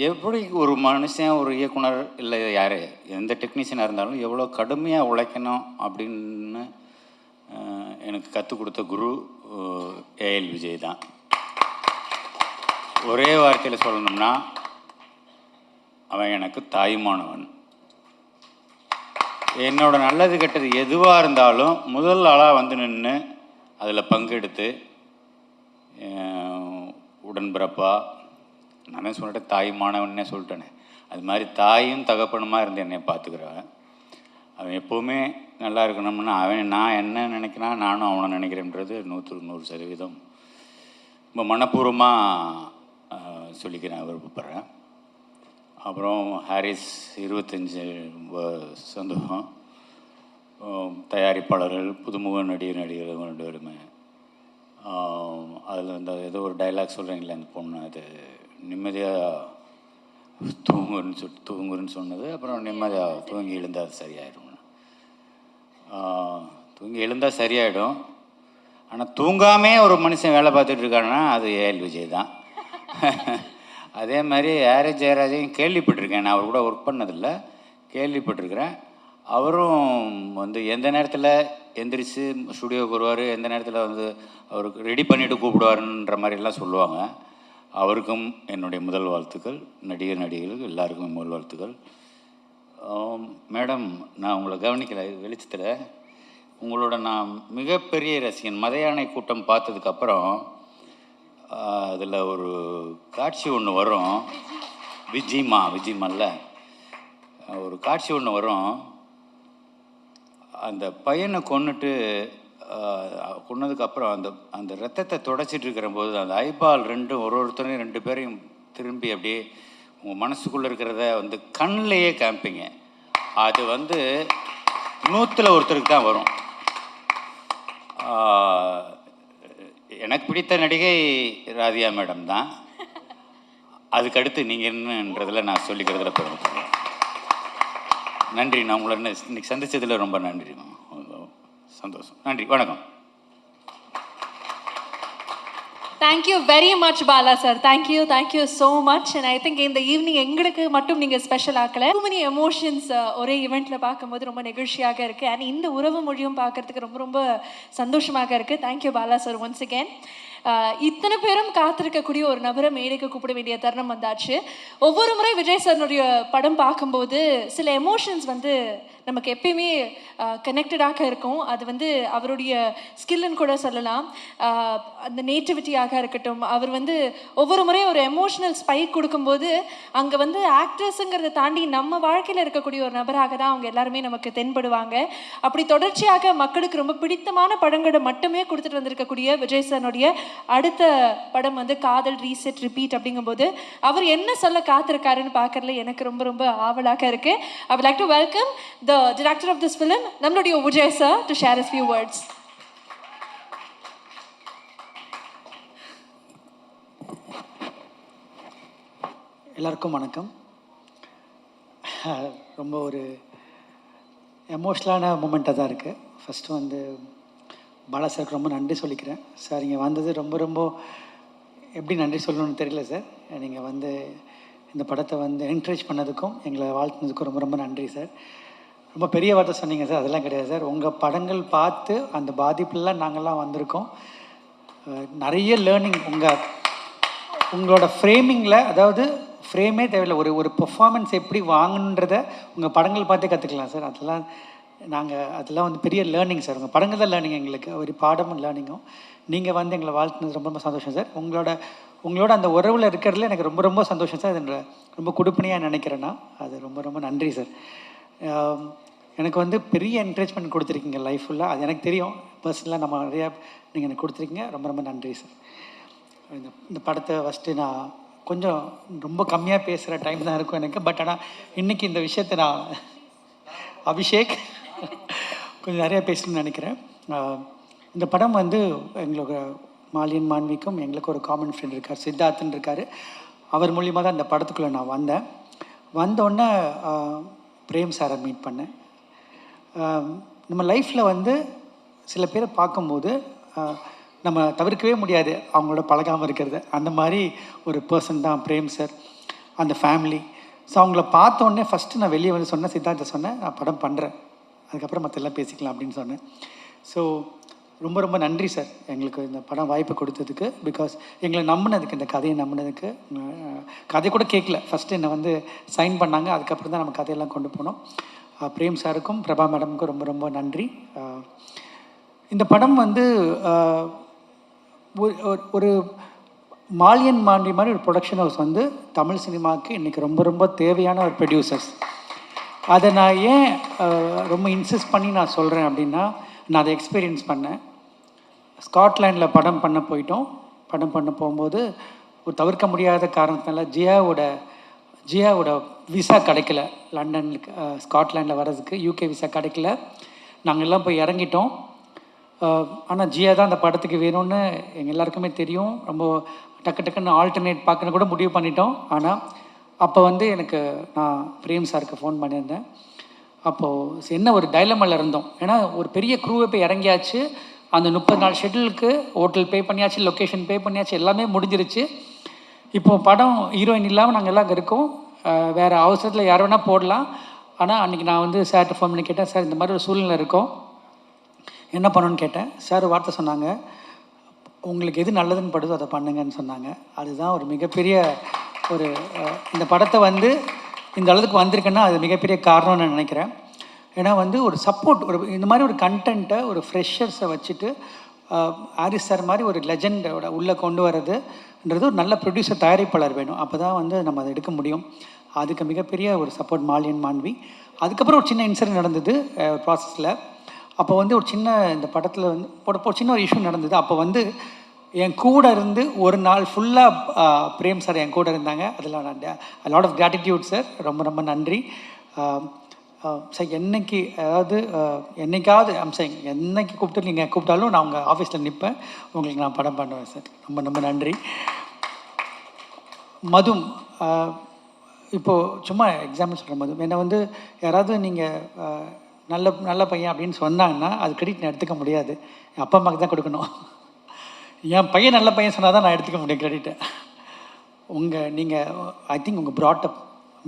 எப்படி ஒரு மனுஷன், ஒரு இயக்குனர் இல்லை யார் எந்த டெக்னீஷியனாக இருந்தாலும் எவ்வளோ கடுமையாக உழைக்கணும் அப்படின்னு எனக்கு கற்றுக் கொடுத்த குரு ஏஎல் விஜய் தான். ஒரே வார்த்தையில் சொல்லணும்னா அவன் எனக்கு தாயுமானவன். என்னோட நல்லது கெட்டது எதுவாக இருந்தாலும் முதல் ஆளாக வந்து நின்று அதில் பங்கெடுத்து உடன்பிறப்பா, நானே சொல்லிட்டேன் தாயுமானவன்னே சொல்லிட்டேனே, அது மாதிரி தாயும் தகப்பனுமா இருந்து என்னை பார்த்துக்கிறவன். அவன் எப்போவுமே நல்லா இருக்கணும்னா நான் என்ன நினைக்கிறேன், நானும் அவனை நினைக்கிறேன்றது 100% ரொம்ப மனப்பூர்வமாக சொல்லிக்கிறேன், விருப்பப்படுறேன். அப்புறம் ஹாரிஸ் 25 சந்தோஷம். தயாரிப்பாளர்கள், புதுமுக நடிகர்கள் 2 பேருமே. அதில் அந்த ஏதோ ஒரு டைலாக் சொல்கிறீங்களே, அந்த பொண்ணு அது நிம்மதியாக தூங்குன்னு சொன்னது. அப்புறம் நிம்மதியாக தூங்கி எழுந்தால் அது சரியாயிடும். தூங்கி எழுந்தால் சரியாயிடும். ஆனால் தூங்காமே ஒரு மனுஷன் வேலை பார்த்துட்டு இருக்காங்கன்னா அது ஏஎல் விஜய் தான். அதே மாதிரி ஆர்எஸ் ஜெயராஜையும் கேள்விப்பட்டிருக்கேன். நான் அவர் கூட ஒர்க் பண்ணதில்லை, கேள்விப்பட்டிருக்கிறேன். அவரும் வந்து எந்த நேரத்தில் எந்திரிச்சு ஸ்டுடியோவுக்கு வருவார், எந்த நேரத்தில் வந்து அவருக்கு ரெடி பண்ணிவிட்டு கூப்பிடுவாருன்ற மாதிரிலாம் சொல்லுவாங்க. அவருக்கும் என்னுடைய முதல் வாழ்த்துக்கள். நடிகர்களுக்கு எல்லாருக்கும் முதல் வாழ்த்துக்கள். மேடம், நான் உங்களை கவனிக்கலை வெளிச்சத்தில். உங்களோட நான் மிகப்பெரிய ரசிகன். மத யானை கூட்டம் பார்த்ததுக்கப்புறம் அதில் ஒரு காட்சி ஒன்று வரும், விஜிமல்ல ஒரு காட்சி ஒன்று வரும். அந்த பையனை கொன்னதுக்கப்புறம் அந்த ரத்தத்தை தொடச்சிட்டு இருக்கிற போது அந்த ஐபால் ரெண்டும் ஒருத்தரையும் 2 பேரையும் திரும்பி அப்படியே உங்கள் மனசுக்குள்ளே இருக்கிறத கண்ணிலேயே காமிப்பீங்க. அது 100ல் ஒருத்தருக்கு தான் வரும். எனக்கு பிடித்த நடிகை ராதியா மேடம் தான். அதுக்கடுத்து நீங்கள் என்னன்றதில் நான் சொல்லிக்கிறதுல பெருமைப்படுறேன். நன்றி. நான் உங்களை இன்னைக்கு சந்தித்ததில் ரொம்ப நன்றி, சந்தோஷம். நன்றி, வணக்கம். Thank you very much, Bala sir. Thank you so much. And I think in the evening எங்களுக்கு மட்டும் நீங்கள் ஸ்பெஷல் ஆக்கலை. Too many emotions ஒரே ஈவெண்ட்டில் பார்க்கும்போது ரொம்ப நெகிழ்ச்சியாக இருக்குது. அண்ட் இந்த உறவு மொழியும் பார்க்குறதுக்கு ரொம்ப ரொம்ப சந்தோஷமாக இருக்குது. Thank you Bala sir once again. இத்தனை பேரும் காத்திருக்கக்கூடிய ஒரு நபரை மேடைக்கு கூப்பிட வேண்டிய தருணம் வந்தாச்சு. ஒவ்வொரு முறை விஜய் சார்னுடைய படம் பார்க்கும்போது சில எமோஷன்ஸ் நமக்கு எப்பயுமே கனெக்டடாக இருக்கும். அது அவருடைய ஸ்கில்லுன்னு கூட சொல்லலாம். அந்த நேட்டிவிட்டியாக இருக்கட்டும், அவர் ஒவ்வொரு முறையும் ஒரு எமோஷனல் ஸ்பைக் கொடுக்கும்போது அங்கே ஆக்ட்ரஸுங்கிறத தாண்டி நம்ம வாழ்க்கையில் இருக்கக்கூடிய ஒரு நபராக தான் அவங்க எல்லாருமே நமக்கு தென்படுவாங்க. அப்படி தொடர்ச்சியாக மக்களுக்கு ரொம்ப பிடித்தமான படங்களை மட்டுமே கொடுத்துட்டு வந்திருக்கக்கூடிய விஜய் சார்னுடைய அடுத்த படம் காதல் ரீசெட் ரிப்பீட் அப்படிங்கும்போது அவர் என்ன சொல்ல காத்திருக்காருன்னு பார்க்கறதுல எனக்கு ரொம்ப ரொம்ப ஆவலாக இருக்கு. I would like to welcome the director of this film, நம்மளுடைய Vijay sir, to share his few words. எல்லாருக்கும் வணக்கம். ரொம்ப ஒரு எமோஷ்னலான மூமெண்ட்டாக தான் இருக்குது. ஃபஸ்ட்டு பாலா சாருக்கு ரொம்ப நன்றி சொல்லிக்கிறேன். சார் இங்கே வந்தது ரொம்ப ரொம்ப எப்படி நன்றி சொல்லணும்னு தெரியல சார். நீங்கள் இந்த படத்தை என்கரேஜ் பண்ணதுக்கும் எங்களை வாழ்த்துனதுக்கும் ரொம்ப ரொம்ப நன்றி சார். ரொம்ப பெரிய வார்த்தை சொன்னீங்க சார், அதெல்லாம் கிடையாது சார். உங்கள் படங்கள் பார்த்து அந்த பாதிப்புலாம் நாங்கள்லாம் வந்திருக்கோம். நிறைய லேர்னிங் உங்களோட ஃப்ரேமிங்கில், அதாவது ஃப்ரேமே தேவையில்லை, ஒரு பெர்ஃபார்மன்ஸ் எப்படி வாங்கணுன்றதை உங்கள் படங்கள் பார்த்தே கற்றுக்கலாம் சார். அதெல்லாம் பெரிய லேர்னிங் சார். உங்கள் படங்கள் தான் லேர்னிங் எங்களுக்கு, ஒரு பாடமும் லேர்னிங்கும். நீங்கள் எங்களை வாழ்த்துனது ரொம்ப ரொம்ப சந்தோஷம் சார். உங்களோட அந்த உறவில் இருக்கிறதுல எனக்கு ரொம்ப ரொம்ப சந்தோஷம் சார். அது ரொம்ப கொடுப்பனையாக நினைக்கிறேன்னா அது ரொம்ப ரொம்ப நன்றி சார். எனக்கு பெரிய என்கரேஜ்மெண்ட் கொடுத்துருக்கீங்க லைஃப் ஃபுல்லாக. அது எனக்கு தெரியும். பர்சனலாக நம்ம நிறையா நீங்கள் எனக்கு கொடுத்துருக்கீங்க. ரொம்ப ரொம்ப நன்றி சார். இந்த படத்தை ஃபஸ்ட்டு நான் கொஞ்சம் ரொம்ப கம்மியாக பேசுகிற டைம் தான் இருக்கும் எனக்கு. பட் ஆனால் இன்றைக்கி இந்த விஷயத்தை நான் அபிஷேக் கொஞ்சம் நிறையா பேசணும்னு நினைக்கிறேன். இந்த படம் எங்களோட மாலியன் மான்விக்கும் எங்களுக்கு ஒரு காமன் ஃப்ரெண்ட் இருக்கார், சித்தார்த்தன் இருக்கார். அவர் மூலியமாக தான் இந்த படத்துக்குள்ளே நான் வந்தோடனே பிரேம் சாரை மீட் பண்ணேன். நம்ம லைஃப்பில் சில பேரை பார்க்கும்போது நம்ம தவிர்க்கவே முடியாது அவங்களோட பழகாமல் இருக்கிறது. அந்த மாதிரி ஒரு பர்சன் தான் பிரேம் சார், அந்த ஃபேமிலி. ஸோ அவங்கள பார்த்தோன்னே ஃபஸ்ட்டு நான் வெளியே சொன்னேன், சித்தார்த்த சொன்னேன், நான் படம் பண்ணுறேன், அதுக்கப்புறம் மற்றெல்லாம் பேசிக்கலாம் அப்படின்னு சொன்னேன். ஸோ ரொம்ப ரொம்ப நன்றி சார் எங்களுக்கு இந்த படம் வாய்ப்பு கொடுத்ததுக்கு. பிகாஸ் எங்களை நம்பினதுக்கு, இந்த கதையை நம்பினதுக்கு. கதை கூட கேட்கல, ஃபஸ்ட்டு என்னை சைன் பண்ணாங்க, அதுக்கப்புறம் தான் நம்ம கதையெல்லாம் கொண்டு போனோம். பிரேம் சாருக்கும் பிரபா மேடமுக்கும் ரொம்ப ரொம்ப நன்றி. இந்த படம் ஒரு மாலியன் மாண்டி மாதிரி ஒரு ப்ரொடக்ஷன் ஹவுஸ் தமிழ் சினிமாவுக்கு இன்றைக்கி ரொம்ப ரொம்ப தேவையான ஒரு ப்ரொடியூசர்ஸ். அதை நான் ஏன் ரொம்ப இன்சிஸ்ட் பண்ணி நான் சொல்கிறேன் அப்படின்னா, நான் அதை எக்ஸ்பீரியன்ஸ் பண்ணேன். ஸ்காட்லாண்டில் படம் பண்ண போகும்போது ஒரு தவிர்க்க முடியாத காரணத்தினால ஜியாவோட விசா கிடைக்கல. லண்டனுக்கு ஸ்காட்லாண்டில் வர்றதுக்கு யூகே விசா கிடைக்கல. நாங்கள் எல்லாம் போய் இறங்கிட்டோம். ஆனால் ஜியா தான் அந்த படத்துக்கு வேணும்னு எங்கள் எல்லாருக்குமே தெரியும். ரொம்ப டக்குன்னு ஆல்டர்னேட் பார்க்கணும் கூட முடிவு பண்ணிட்டோம். ஆனால் அப்போ எனக்கு நான் பிரேம் சாருக்கு ஃபோன் பண்ணியிருந்தேன். அப்போது என்ன ஒரு டைலமாவில் இருந்தோம். ஏன்னா ஒரு பெரிய க்ரூவை போய் இறங்கியாச்சு, அந்த 30 நாள் ஷெட்யூலுக்கு ஹோட்டல் பே பண்ணியாச்சு, லொக்கேஷன் பே பண்ணியாச்சு, எல்லாமே முடிஞ்சிருச்சு. இப்போது படம் ஹீரோயின் இல்லாமல் நாங்கள் எல்லாம் அங்கே இருக்கோம். வேறு அவசரத்தில் யார் வேணால் போடலாம். ஆனால் அன்றைக்கி நான் சார்கிட்ட ஃபோன் பண்ணி கேட்டேன், சார் இந்த மாதிரி ஒரு சூழ்நிலை இருக்கோம், என்ன பண்ணணும்னு கேட்டேன். சார் வார்த்தை சொன்னாங்க, உங்களுக்கு எது நல்லதுன்னு படுதோ அதை பண்ணுங்கன்னு சொன்னாங்க. அதுதான் ஒரு மிகப்பெரிய இந்த படத்தை இந்த அளவுக்கு வந்திருக்குன்னா அது மிகப்பெரிய காரணம்னு நான் நினைக்கிறேன். ஏன்னா வந்து ஒரு சப்போர்ட், ஒரு இந்த மாதிரி ஒரு கண்டென்ட்டை ஒரு ஃப்ரெஷர்ஸை வச்சுட்டு ஹாரிஸ் சார் மாதிரி ஒரு லெஜெண்டோட உள்ளே கொண்டு வர்றதுன்றது ஒரு நல்ல ப்ரொடியூசர், தயாரிப்பாளர் வேணும். அப்போ தான் வந்து நம்ம அதை எடுக்க முடியும். அதுக்கு மிகப்பெரிய ஒரு சப்போர்ட் மாலியன் மாண்வி. அதுக்கப்புறம் ஒரு சின்ன இன்சிடென்ட் நடந்தது ப்ராசஸில். அப்போ வந்து ஒரு சின்ன இந்த படத்தில் வந்து ஒரு சின்ன ஒரு இஷ்யூ நடந்தது. அப்போ வந்து என் கூட இருந்து ஒரு நாள் ஃபுல்லாக பிரேம் சார் என் கூட இருந்தாங்க. அதில் நான் லாட் ஆஃப் கிராட்டிடியூட் சார், ரொம்ப ரொம்ப நன்றி சார். என்னைக்கு அதாவது என்னைக்காவது சார் என்னைக்கு கூப்பிட்டு நீங்கள் கூப்பிட்டாலும் நான் உங்கள் ஆஃபீஸில் நிற்பேன், உங்களுக்கு நான் படம் பண்ணுவேன் சார். ரொம்ப ரொம்ப நன்றி. மதும் இப்போது சும்மா எக்ஸாம்பிள் சொல்கிறேன். மதும் என்னை வந்து யாராவது நீங்கள் நல்ல பையன் அப்படின்னு சொன்னாங்கன்னா அது கிரெடிட் நான் எடுத்துக்க முடியாது, என் அப்பா அம்மாவுக்கு தான் கொடுக்கணும். என் பையன் நல்ல பையன் சொன்னால் தான் நான் எடுத்துக்க முடியும் கிரெடிட்டை. நீங்கள் ஐ திங்க் உங்கள் ப்ராட்டப்,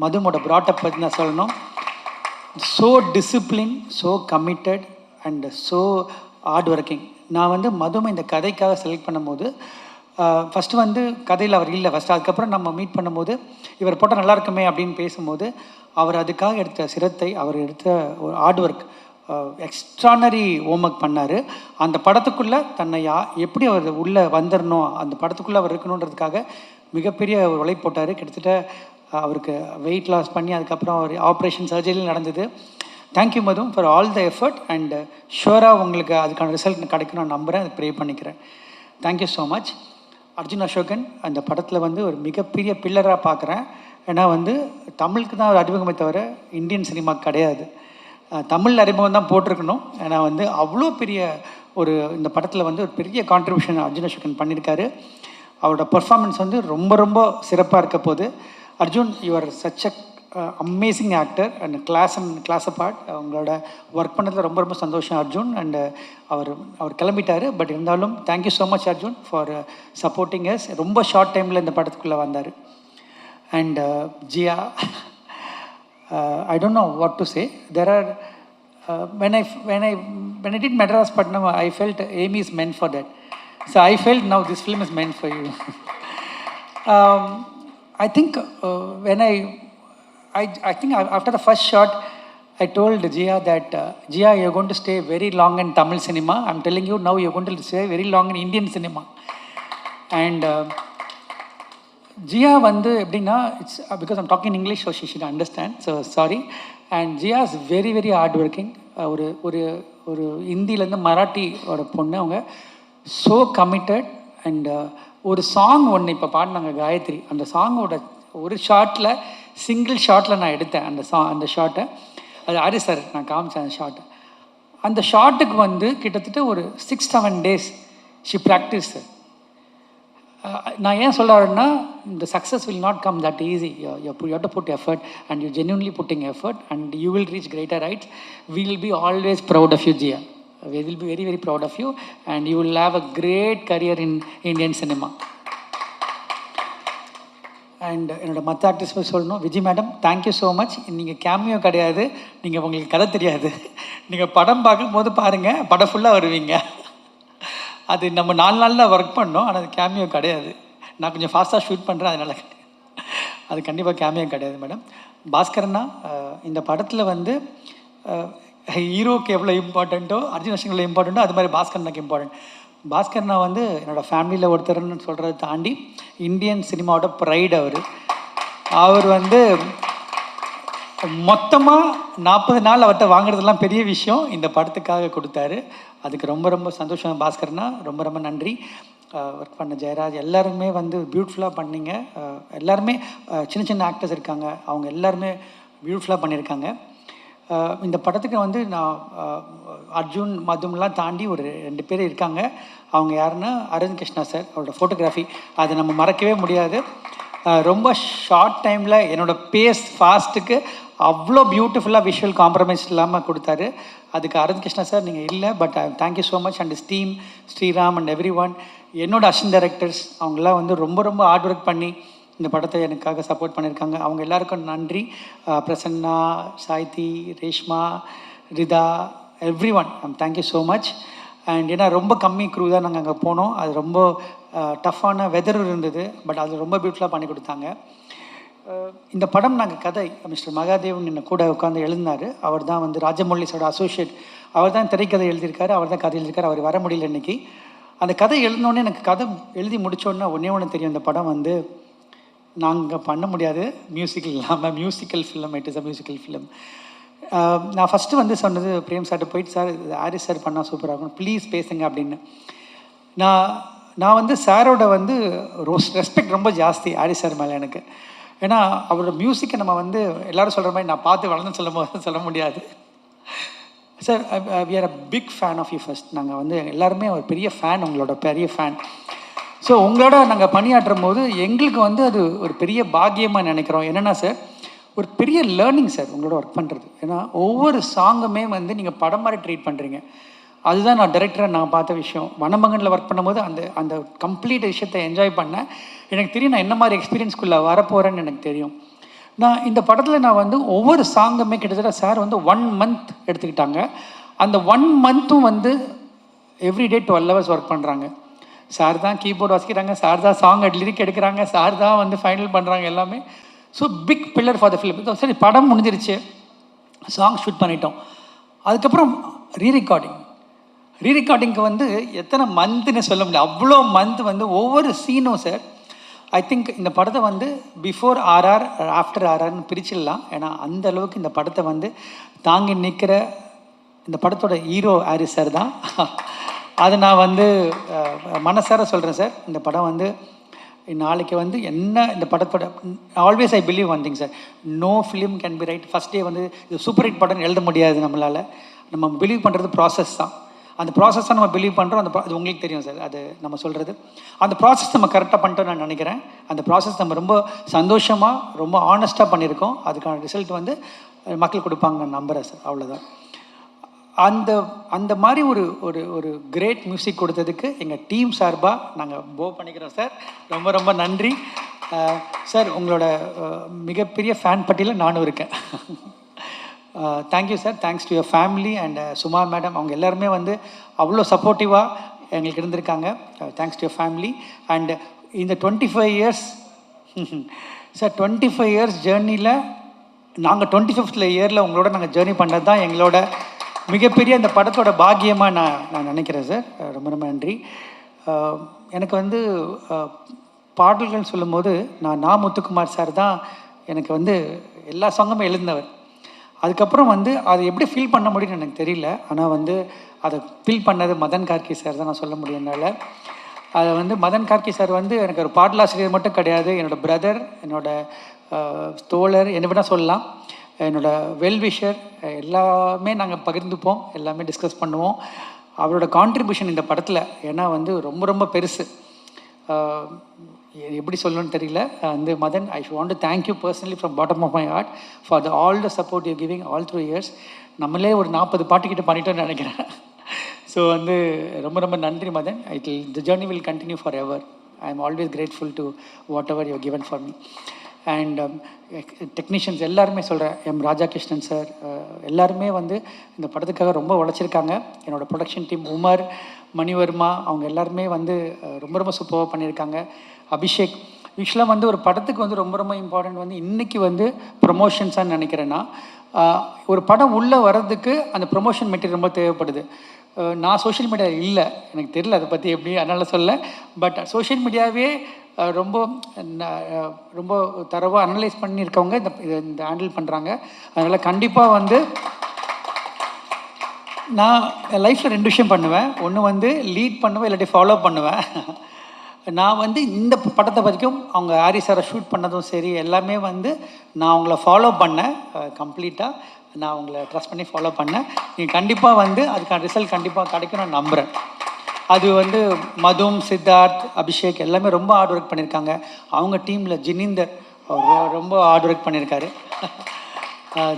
மதுமோட ப்ராட்டப் பற்றி நான் சொல்லணும். So discipline, so committed and so hard working. நான் வந்து மதுமை இந்த கதைக்காக செலக்ட் பண்ணும்போது ஃபஸ்ட்டு வந்து கதையில் அவர் இல்லை ஃபஸ்ட்டு. அதுக்கப்புறம் நம்ம மீட் பண்ணும்போது இவர் போட்டால் நல்லா இருக்குமே அப்படின்னு பேசும்போது அவர் அதுக்காக எடுத்த சிரத்தை, அவர் எடுத்த ஒரு hard work, extraordinary home work பண்ணார். அந்த படத்துக்குள்ளே தன்னை எப்படி அவர் உள்ளே வந்துடணும், அந்த படத்துக்குள்ளே அவர் இருக்கணுன்றதுக்காக மிகப்பெரிய ஒரு உழைப்பு போட்டார். கிட்டத்தட்ட அவருக்கு வெயிட் லாஸ் பண்ணி அதுக்கப்புறம் அவர் ஆப்ரேஷன் சர்ஜரியில் நடந்தது. Thank you Madhu for all the effort and ஷுவராக உங்களுக்கு அதுக்கான ரிசல்ட் கிடைக்கும் நான் நம்புகிறேன், அதை ப்ரே பண்ணிக்கிறேன். Thank you so much. Arjun Ashokan அந்த படத்தில் வந்து ஒரு மிகப்பெரிய பில்லராக பார்க்குறேன். ஏன்னா வந்து தமிழுக்கு தான் ஒரு அறிமுகமே தவிர இந்தியன் சினிமா கிடையாது. தமிழ் அறிமுகம் தான் போட்டிருக்கணும். ஏன்னா வந்து அவ்வளோ பெரிய ஒரு இந்த படத்தில் வந்து ஒரு பெரிய கான்ட்ரிபியூஷன் அர்ஜுன் அசோகன் பண்ணியிருக்காரு. அவரோட பர்ஃபார்மன்ஸ் வந்து ரொம்ப ரொம்ப சிறப்பாக இருக்க போது. Arjun, you are such a amazing actor and class apart. அவங்களோட ஒர்க் பண்ணதில் ரொம்ப ரொம்ப சந்தோஷம் அர்ஜுன். அண்ட் அவர் கிளம்பிட்டார். பட் இருந்தாலும் thank you so much Arjun for supporting us. ரொம்ப ஷார்ட் டைமில் இந்த படத்துக்குள்ளே வந்தார். And Jiya, I don't know what to say. There are when I did Madras Patnam, I felt Amy is meant for that. So I felt now this film is meant for you. I think when I think after the first shot, I told Jia that Jia, you're going to stay very long in Tamil cinema. I'm telling you now, you're going to stay very long in Indian cinema. And Jiya வந்து எப்படின்னா, it's because I'm talking English, so she should understand, so sorry. And Jiya is very very hard working. ஒரு ஒரு ஒரு ஹிந்திலேருந்து மராட்டியோட பொண்ணு. அவங்க so committed. அண்ட் ஒரு சாங் ஒன்று இப்போ பாடினாங்க காயத்ரி. அந்த சாங்கோட ஒரு ஷார்ட்டில், சிங்கிள் ஷார்ட்டில் நான் எடுத்தேன் அந்த ஷார்ட்டை. அது ஹாரிஸ் சார் நான் காமிச்சேன் அந்த ஷார்ட்டை. அந்த ஷார்ட்டுக்கு வந்து கிட்டத்தட்ட ஒரு 6-7 days ஷி ப்ராக்டிஸ். நான் ஏன் சொல்ல வரேன்னா, the success will not come that easy. You have to put effort, and you're genuinely putting effort, and you will reach greater heights. We will be always proud of you, Jia. We will be very very proud of you, and you will have a great career in Indian cinema. And என்னோடய மற்ற actors போய் சொல்லணும். Vijay madam, thank you so much. நீங்கள் cameo கிடையாது, நீங்கள் உங்களுக்கு கதை தெரியாது, நீங்கள் படம் பார்க்கும் போது பாருங்கள், படம் ஃபுல்லாக வருவீங்க. அது நம்ம 4 நாளில் ஒர்க் பண்ணோம், ஆனால் அது கேமியோ கிடையாது. நான் கொஞ்சம் ஃபாஸ்ட்டாக ஷூட் பண்ணுறேன், அதனால் அது கண்டிப்பாக கேமியோ கிடையாது மேடம். பாஸ்கரனா, இந்த படத்தில் வந்து ஹீரோக்கு எவ்வளோ இம்பார்ட்டண்ட்டோ, அர்ஜுன் அசோகன் எவ்வளோ இம்பார்ட்டண்ட்டோ, அது மாதிரி பாஸ்கரனுக்கு இம்பார்ட்டன்ட். பாஸ்கரனா வந்து என்னோடய ஃபேமிலியில் ஒருத்தர்னு சொல்கிறத தாண்டி இந்தியன் சினிமாவோட ப்ரைடு அவர் வந்து மொத்தமாக 40 நாள் அவர்கிட்ட வாங்குறதுலாம் பெரிய விஷயம், இந்த படத்துக்காக கொடுத்தாரு. அதுக்கு ரொம்ப ரொம்ப சந்தோஷம் பாஸ்கர்னா, ரொம்ப ரொம்ப நன்றி. ஒர்க் பண்ண ஜெயராஜ் எல்லாருமே வந்து பியூட்டிஃபுல்லாக பண்ணிங்க. எல்லாருமே சின்ன சின்ன ஆக்டர்ஸ் இருக்காங்க, அவங்க எல்லாருமே பியூட்டிஃபுல்லாக பண்ணியிருக்காங்க. இந்த படத்துக்கு வந்து நான் அர்ஜுன் மதும்லாம் தாண்டி ஒரு 2 பேர் இருக்காங்க. அவங்க யாருன்னா, அரவிந்த் கிருஷ்ணா சார், அவரோட ஃபோட்டோகிராஃபி அதை நம்ம மறக்கவே முடியாது. ரொம்ப ஷார்ட் டைமில் என்னோடய பேஸ் ஃபாஸ்ட்டுக்கு அவ்வளோ பியூட்டிஃபுல்லாக விஷுவல் காம்ப்ரமைஸ் இல்லாமல் கொடுத்தாரு. அதுக்கு அரவிந்த் கிருஷ்ணா சார் நீங்கள் இல்லை, but thank you so much. And team Sriram and everyone, என்னோட அசிஸ்டன்ட் டைரக்டர்ஸ், அவங்களாம் வந்து ரொம்ப ரொம்ப ஹார்ட் ஒர்க் பண்ணி இந்த படத்தை எனக்காக சப்போர்ட் பண்ணியிருக்காங்க. அவங்க எல்லாருக்கும் நன்றி. Prasanna, Saithi, Reshma, Ritha, everyone, thank you so much. And ஏன்னா ரொம்ப கம்மி க்ரூ தான் நாங்கள் அங்கே போனோம். அது ரொம்ப டஃப்பான வெதர் இருந்தது, பட் அது ரொம்ப பியூட்டிஃபுல்லாக பண்ணி கொடுத்தாங்க. இந்த படம் நாங்கள் கதை மிஸ்டர் மகாதேவன் என்னை கூட உட்காந்து எழுதினார். அவர் தான் வந்து ராஜமௌலி சாரோட அசோசியேட். அவர் தான் திரைக்கதை எழுதியிருக்காரு, அவர் தான் கதை எழுதியிருக்காரு. அவர் வர முடியல இன்றைக்கி. அந்த கதை எழுதினோடனே எனக்கு கதை எழுதி முடித்தோடனே ஒன்று தெரியும், இந்த படம் வந்து நாங்கள் பண்ண முடியாது மியூசிக்கல் இல்லாமல். Musical film, it is a musical film. நான் ஃபஸ்ட்டு வந்து சொன்னது பிரேம் சார்கிட்ட போயிட்டு, சார் ஹாரிஸ் சார் பண்ணால் சூப்பராக இருக்கும், ப்ளீஸ் பேசுங்க அப்படின்னு. நான் வந்து சாரோட வந்து ரெஸ்பெக்ட் ரொம்ப ஜாஸ்தி ஹாரிஸ் சார் மேலே எனக்கு. ஏன்னா அவரோட மியூசிக்கை நம்ம வந்து எல்லோரும் சொல்கிற மாதிரி நான் பார்த்து வளர்ந்து சொல்ல முடியாது. Sir we are a big fan of you. First நாங்கள் வந்து எல்லாருமே ஒரு பெரிய ஃபேன், உங்களோட பெரிய ஃபேன். ஸோ உங்களோட நாங்கள் பணியாற்றும் போது எங்களுக்கு வந்து அது ஒரு பெரிய பாக்கியமாக நினைக்கிறோம். என்னென்னா சார், ஒரு பெரிய லேர்னிங் சார் உங்களோட ஒர்க் பண்ணுறது. ஏன்னா ஒவ்வொரு சாங்குமே வந்து நீங்கள் படம் மாதிரி ட்ரீட் பண்ணுறீங்க. அதுதான் நான் டைரக்டராக நான் பார்த்த விஷயம். வனமகனில் ஒர்க் பண்ணும்போது அந்த கம்ப்ளீட் விஷயத்தை என்ஜாய் பண்ணேன். எனக்கு தெரியும் நான் என்ன மாதிரி எக்ஸ்பீரியன்ஸ்குள்ளே வரப்போகிறேன்னு எனக்கு தெரியும். நான் இந்த படத்தில் நான் வந்து ஒவ்வொரு சாங்குமே கிட்டத்தட்ட சார் வந்து 1 month எடுத்துக்கிட்டாங்க. அந்த 1 monthம் வந்து எவ்ரிடே 12 hours ஒர்க் பண்ணுறாங்க. சார் தான் கீபோர்டு வாசிக்கிறாங்க, சார் தான் சாங் லிரிக் எடுக்கிறாங்க, சார் தான் வந்து ஃபைனல் பண்ணுறாங்க எல்லாமே. So big pillar for the film. சரி, படம் முடிஞ்சிருச்சு, சாங் ஷூட் பண்ணிட்டோம். அதுக்கப்புறம் ரீரெக்கார்டிங்க்கு வந்து எத்தனை மந்த்துன்னு சொல்ல முடியாது, அவ்வளோ மந்த் வந்து ஒவ்வொரு சீனும் சார். ஐ திங்க் இந்த படத்தை வந்து பிஃபோர் ஆர்ஆர் ஆஃப்டர் ஆர்ஆர்னு பிரிச்சிடலாம். ஏன்னா அந்த அளவுக்கு இந்த படத்தை வந்து தாங்கி நிற்கிற இந்த படத்தோட ஹீரோ ஹாரிஸ் சார் தான். அதை நான் வந்து மனசார சொல்கிறேன் சார். இந்த படம் வந்து நாளைக்கு வந்து என்ன இந்த படத்தோட always I believe one thing sir, no film can be right first day வந்து இது சூப்பர் ஹிட் படம்னு எழுத முடியாது நம்மளால். நம்ம பிலீவ் பண்ணுறது ப்ராசஸ் தான். அந்த ப்ராசஸ் தான் நம்ம பிலீவ் பண்ணுறோம். அது உங்களுக்கு தெரியும் சார், அது நம்ம சொல்கிறது. அந்த ப்ராசஸ் நம்ம கரெக்டாக பண்ணிட்டோம் நான் நினைக்கிறேன். அந்த ப்ராசஸ் நம்ம ரொம்ப சந்தோஷமாக ரொம்ப ஆனஸ்ட்டாக பண்ணியிருக்கோம். அதுக்கான ரிசல்ட் வந்து மக்கள் கொடுப்பாங்க நான் நம்புகிறேன் சார். அவ்வளோதான். அந்த மாதிரி ஒரு கிரேட் மியூசிக் கொடுத்ததுக்கு எங்கள் டீம் சார்பாக நாங்கள் பண்ணிக்கிறோம் சார். ரொம்ப ரொம்ப நன்றி சார். உங்களோட மிகப்பெரிய ஃபேன் பட்டியலில் நானும் இருக்கேன். Thank you sir. Thanks to your family and Suma madam. அவங்க எல்லாருமே வந்து அவ்வளோ சப்போர்ட்டிவாக எங்களுக்கு இருந்திருக்காங்க. Thanks to your family. And இந்த 25 years சார், 25 years ஜேர்னியில் நாங்கள் 25th இயரில் உங்களோட நாங்கள் ஜேர்னி பண்ணது தான் எங்களோட மிகப்பெரிய அந்த படத்தோட பாக்கியமாக நான் நினைக்கிறேன் சார். ரொம்ப ரொம்ப நன்றி. எனக்கு வந்து பாடல்கள் சொல்லும்போது நான் முத்துக்குமார் சார் தான் எனக்கு வந்து எல்லா சாங்குமே எழுதினவர். அதுக்கப்புறம் வந்து அதை எப்படி ஃபீல் பண்ண முடியும்னு எனக்கு தெரியல. ஆனால் வந்து அதை ஃபீல் பண்ணது மதன் கார்கி சார் தான் நான் சொல்ல முடியும் என்னால். அதை வந்து மதன் கார்கி சார் வந்து எனக்கு ஒரு பாடலாசிரியர் மட்டும் கிடையாது, என்னோடய பிரதர், என்னோடய தோழர், என்ன வேணால் சொல்லலாம், என்னோடய வெல்விஷர். எல்லாமே நாங்கள் பகிர்ந்துப்போம், எல்லாமே டிஸ்கஸ் பண்ணுவோம். அவரோட கான்ட்ரிபியூஷன் இந்த படத்தில் ஏன்னா வந்து ரொம்ப ரொம்ப பெருசு. எப்படி சொல்லணும்னு தெரியல. வந்து Madan, I want to thank you personally from bottom of my heart for all the support you giving all through years. நம்மளே ஒரு 40 பாட்டுக்கிட்ட பண்ணிட்டோன்னு நினைக்கிறேன். ஸோ வந்து ரொம்ப ரொம்ப நன்றி Madan. The journey will continue forever. I am always grateful to whatever you given for me. And technicians எல்லாருமே சொல்கிறேன், M Rajakrishnan sir எல்லாருமே வந்து இந்த படத்துக்காக ரொம்ப உழைச்சிருக்காங்க. என்னோடய ப்ரொடக்ஷன் டீம் உமர், மணிவர்மா, அவங்க எல்லாருமே வந்து ரொம்ப ரொம்ப சூப்பராக பண்ணியிருக்காங்க. அபிஷேக். யூஸ்வலாக வந்து ஒரு படத்துக்கு வந்து ரொம்ப ரொம்ப இம்பார்ட்டண்ட் வந்து இன்றைக்கி வந்து ப்ரொமோஷன்ஸான்னு நினைக்கிறேன்னா, ஒரு படம் உள்ளே வர்றதுக்கு அந்த ப்ரொமோஷன் மெட்டீரியல் ரொம்ப தேவைப்படுது. நான் சோஷியல் மீடியா இல்லை, எனக்கு தெரியல அதை பற்றி எப்படி, அதனால் சொல்ல. பட் சோஷியல் மீடியாவே ரொம்ப ரொம்ப தரவாக அனலைஸ் பண்ணியிருக்கவங்க இந்த ஹேண்டில் பண்ணுறாங்க. அதனால் கண்டிப்பாக வந்து நான் லைஃப்பில் 2 விஷயம் பண்ணுவேன். ஒன்று வந்து லீட் பண்ணுவேன், இல்லாட்டி ஃபாலோ பண்ணுவேன். நான் வந்து இந்த படத்தை வரைக்கும் அவங்க ஹாரிஸ் சாரை ஷூட் பண்ணதும் சரி எல்லாமே வந்து நான் அவங்கள ஃபாலோ பண்ணேன். கம்ப்ளீட்டாக நான் அவங்கள ட்ரஸ்ட் பண்ணி ஃபாலோ பண்ணேன். நீங்கள் கண்டிப்பாக வந்து அதுக்கான ரிசல்ட் கண்டிப்பாக கிடைக்கும் நான் நம்புகிறேன். அது வந்து மதும், சித்தார்த், அபிஷேக் எல்லாமே ரொம்ப ஹார்ட் ஒர்க் பண்ணியிருக்காங்க. அவங்க டீமில் ஜினீந்தர் ரொம்ப ஹார்ட் ஒர்க் பண்ணியிருக்காரு.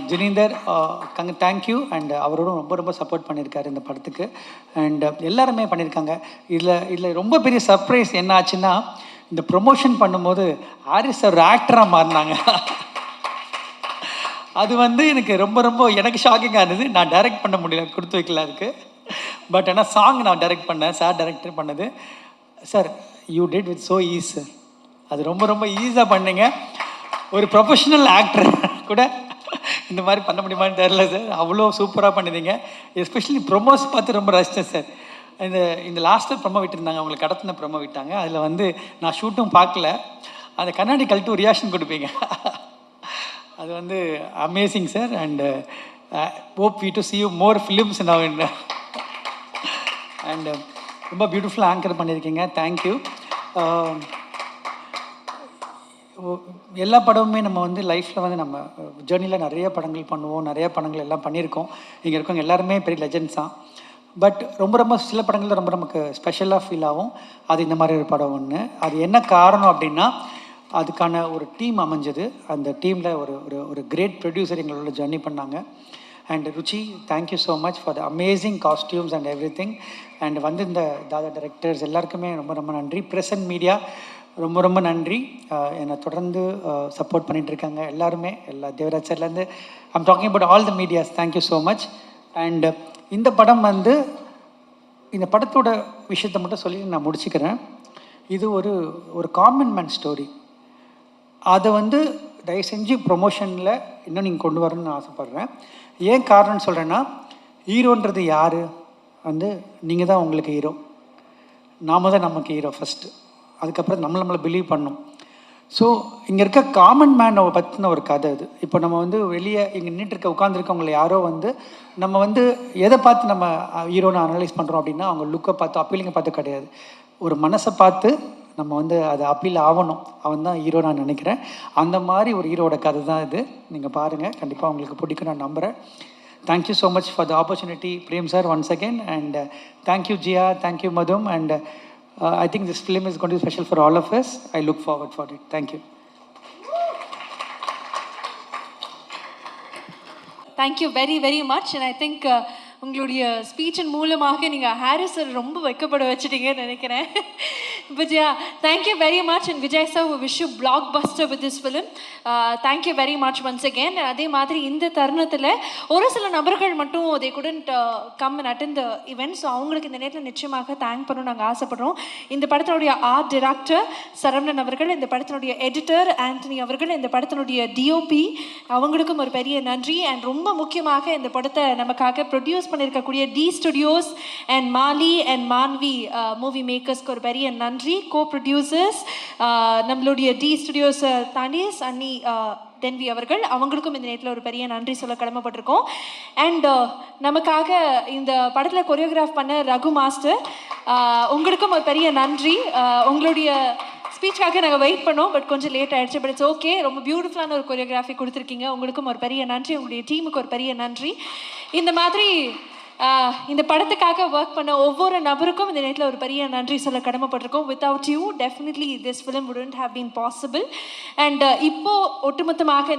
ஜினீந்தர் தேங்க்யூ. அண்ட் அவரோடும் ரொம்ப ரொம்ப சப்போர்ட் பண்ணியிருக்காரு இந்த படத்துக்கு. அண்ட் எல்லாருமே பண்ணியிருக்காங்க. இதில் ரொம்ப பெரிய சர்ப்ரைஸ் என்ன ஆச்சுன்னா, இந்த ப்ரொமோஷன் பண்ணும்போது ஹாரிஸ் ஒரு ஆக்டராக மாறினாங்க. அது வந்து எனக்கு ரொம்ப ரொம்ப எனக்கு ஷாக்கிங்காக இருந்தது. நான் டைரக்ட் பண்ண முடியல, கொடுத்து வைக்கல அதுக்கு. பட் ஆனால் சாங் நான் டைரக்ட் பண்ணேன், சார் டைரக்டர் பண்ணது. Sir you did with so easy sir. அது ரொம்ப ரொம்ப ஈஸியாக பண்ணீங்க. ஒரு ப்ரொஃபஷனல் ஆக்டர் கூட இந்த மாதிரி பண்ண முடியுமான்னு தெரில சார். அவ்வளோ சூப்பராக பண்ணிடுங்க. எஸ்பெஷலி ப்ரொமோஸ் பார்த்து ரொம்ப ரசித்தேன் சார். இந்த லாஸ்ட்டில் ப்ரொமோ விட்டுருந்தாங்க, அவங்களுக்கு கடத்தின ப்ரொமோ விட்டாங்க. அதில் வந்து நான் ஷூட்டும் பார்க்கல, அந்த கண்ணாடி கழட்டு ஒரு ரியாக்ஷன் கொடுப்பீங்க. அது வந்து amazing sir. And hope we to see you more films now. And ரொம்ப பியூட்டிஃபுல்லாக ஆங்கர் பண்ணியிருக்கீங்க. தேங்க்யூ. எல்லா படமுமே நம்ம வந்து லைஃப்பில் வந்து நம்ம ஜேர்னியில் நிறைய படங்கள் பண்ணுவோம், நிறைய படங்கள் எல்லாம் பண்ணியிருக்கோம். இங்கே இருக்கவங்க எல்லாருமே பெரிய லெஜெண்ட்ஸ் தான். பட் ரொம்ப சில படங்கள் ரொம்ப நமக்கு ஸ்பெஷலாக ஃபீல் ஆகும். அது இந்த மாதிரி ஒரு படம் ஒன்று. அது என்ன காரணம் அப்படின்னா, அதுக்கான ஒரு டீம் அமைஞ்சது. அந்த டீமில் ஒரு கிரேட் ப்ரொடியூசர் எங்களோட ஜர்னி பண்ணாங்க. And Ruchi, thank you so much for the amazing costumes and every thing. And வந்து இந்த தாதா டைரக்டர்ஸ் எல்லாருக்குமே ரொம்ப நன்றி. ப்ரெஸ் அண்ட் மீடியா ரொம்ப நன்றி. என்னை தொடர்ந்து சப்போர்ட் பண்ணிகிட்ருக்காங்க எல்லாருமே, எல்லா தேவராஜ் சார்லேருந்து. I'm talking about all the medias. Thank you so much. And இந்த படம் வந்து, இந்த படத்தோட விஷயத்தை மட்டும் சொல்லி நான் முடிச்சுக்கிறேன். இது ஒரு காமன் மேன் ஸ்டோரி. அதை வந்து தயவு செஞ்சு ப்ரொமோஷனில் இன்னும் நீங்கள் கொண்டு வரணும்னு ஆசைப்பட்றேன். ஏன் காரணம்னு சொல்கிறேன்னா, ஹீரோன்றது யார் வந்து நீங்கள் தான் உங்களுக்கு ஹீரோ. நாம தான் நமக்கு ஹீரோ ஃபஸ்ட்டு. அதுக்கப்புறம் நம்மளை பிலீவ் பண்ணணும். ஸோ இங்கே இருக்க காமன் மேனை பற்றின ஒரு கதை அது. இப்போ நம்ம வந்து வெளியே இங்கே நின்றுட்டு உட்காந்துருக்கவங்களை யாரோ வந்து நம்ம வந்து எதை பார்த்து நம்ம ஹீரோனை அனலைஸ் பண்ணுறோம் அப்படின்னா, அவங்க லுக்கை பார்த்து அப்பீலிங்கை பார்த்து கிடையாது, ஒரு மனசை பார்த்து நம்ம வந்து அது அப்பீல் ஆகணும். அவன் தான் ஹீரோ நான் நினைக்கிறேன். அந்த மாதிரி ஒரு ஹீரோட கதை தான் இது. நீங்கள் பாருங்கள், கண்டிப்பாக உங்களுக்கு பிடிக்கும் நான் நம்புகிறேன். Thank you so much for the opportunity Prem sir once again. And thank you Jiya, thank you மதும். And I think this film is going to be special for all of us. I look forward for it. Thank you. Thank you very much. And I think உங்களுடைய ஸ்பீச்சின் மூலமாக நீங்கள் Harris sir ரொம்ப வைக்கப்பட வச்சுட்டீங்கன்னு நினைக்கிறேன். But yeah, thank you very much. And Vijay sir, we wish you blockbuster with this film. Thank you very much once again. அதே மாதிரி இந்த தருணத்தில் ஒரு சில நபர்கள் மட்டும் they couldn't come and attend the event. So அவங்களுக்கு இந்த நேரத்தில் நிச்சயமாக தேங்க் பண்ணணும் நாங்கள் ஆசைப்படுறோம். இந்த படத்தினுடைய ஆர்ட் டைரக்டர் சரவணன் அவர்கள், இந்த படத்தினுடைய எடிட்டர் ஆண்டனி அவர்கள், இந்த படத்தினுடைய டிஓபி அவங்களுக்கும் ஒரு பெரிய நன்றி. அண்ட் ரொம்ப முக்கியமாக இந்த படத்தை நமக்காக ப்ரொடியூஸ் பண்ணியிருக்கக்கூடிய T studios and Mali and Manvi movie மேக்கர்ஸ்க்கு ஒரு பெரிய நன்றி. கோ ப்ரொடியூசர்ஸ் நம்மளுடைய டி ஸ்டுடியோஸ் தாண்டி அன்னி தென்வி அவர்கள், அவங்களுக்கும் இந்த நேரத்தில் ஒரு பெரிய நன்றி சொல்ல கடமைப்பட்டிருக்கோம். அண்ட் நமக்காக இந்த படத்தில் கொரியோகிராஃப் பண்ண ரகு மாஸ்டர், உங்களுக்கும் ஒரு பெரிய நன்றி. உங்களுடைய ஸ்பீச்சுக்காக நாங்கள் வெயிட் பண்ணோம், பட் கொஞ்சம் லேட் ஆகிடுச்சு. But it's okay. ரொம்ப பியூட்டிஃபுல்லான ஒரு கொரியோகிராஃபி கொடுத்துருக்கீங்க. உங்களுக்கும் ஒரு பெரிய நன்றி. உங்களுடைய டீமுக்கு ஒரு பெரிய நன்றி. இந்த மாதிரி இந்த படத்துக்காக ஒர்க் பண்ண ஒவ்வொரு நபருக்கும் இந்த நேரத்தில் ஒரு பெரிய நன்றி சொல்ல கடமைப்பட்டிருக்கோம். Without you definitely this film wouldn't have been possible. And இப்போ ஒட்டுமொத்தமாக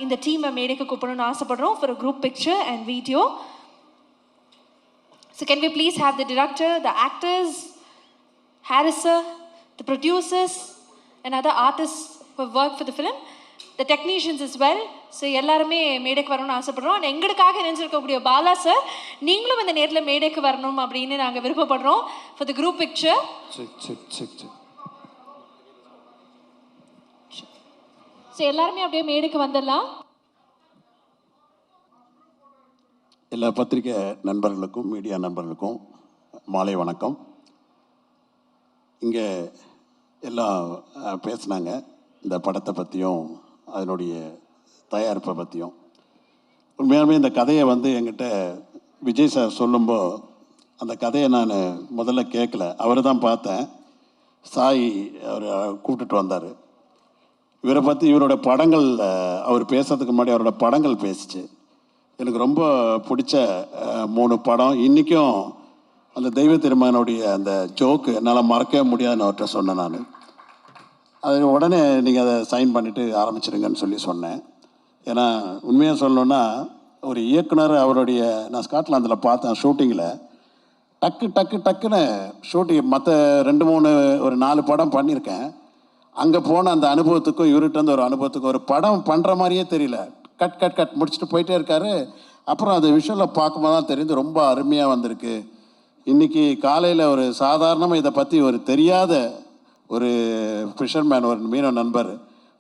இந்த டீமை மேடைக்கு கூப்பிடணும்னு ஆசைப்படுறோம் for a group picture and video. So can we please have the director, the actors, Harris sir, the producers and other artists who have worked for the film, the technicians as well. So எல்லாருமே மேடைக்கு வரணும்னு ஆசைப்படுறோம். And எங்களுக்காக நினைச்சிருக்கக்கூடிய Bala sir, நீங்களும் இந்த நேரத்தில் மேடைக்கு வரணும் அப்படின்னு நாங்கள் விருப்பப்படுறோம் for the group picture. So எல்லாருமே அப்படியே மேடைக்கு வந்துடலாம். எல்லா பத்திரிகை நண்பர்களுக்கும் மீடியா நண்பர்களுக்கும் மாலை வணக்கம். இங்கே எல்லாம் பேசினாங்க இந்த படத்தை பற்றியும் அதனுடைய தயாரிப்பை பற்றியும். உண்மையாலுமே இந்த கதையை வந்து என்கிட்ட விஜய் சார் சொல்லும்போது அந்த கதையை நான் முதல்ல கேட்கல, அவரை தான் பார்த்தேன். சாய் அவர் கூப்பிட்டுட்டு வந்தார். இவரை பற்றி இவரோட படங்கள் அவர் பேசுறதுக்கு முன்னாடி அவரோட படங்கள் பேசிச்சு. எனக்கு ரொம்ப பிடிச்ச 3 படம். இன்றைக்கும் அந்த தெய்வ திருமகனுடைய அந்த ஜோக்கு என்னால் மறக்கவே முடியாதுன்னு அவர்கிட்ட சொன்னேன். நான் அது உடனே நீங்கள் அதை சைன் பண்ணிவிட்டு ஆரம்பிச்சிடுங்கன்னு சொன்னேன். ஏன்னா உண்மையாக சொல்லணுன்னா ஒரு இயக்குனர் அவருடைய, நான் ஸ்காட்லாந்தில் பார்த்தேன் ஷூட்டிங்கில், டக்குன்னு ஷூட்டிங் மற்ற 2-3 ஒரு 4 படம் பண்ணியிருக்கேன். அங்கே போன அந்த அனுபவத்துக்கும் இவர்கிட்ட வந்து ஒரு அனுபவத்துக்கும் ஒரு படம் பண்ணுற மாதிரியே தெரியல. கட் முடிச்சுட்டு போயிட்டே இருக்காரு. அப்புறம் அது விஷுவலில் பார்க்கும்போது தான் தெரிஞ்சு ரொம்ப அருமையாக வந்திருக்கு. இன்றைக்கி காலையில் ஒரு சாதாரணமாக இதை பற்றி ஒரு தெரியாத ஒரு ஃபிஷர்மேன், ஒரு மீனவ நண்பர்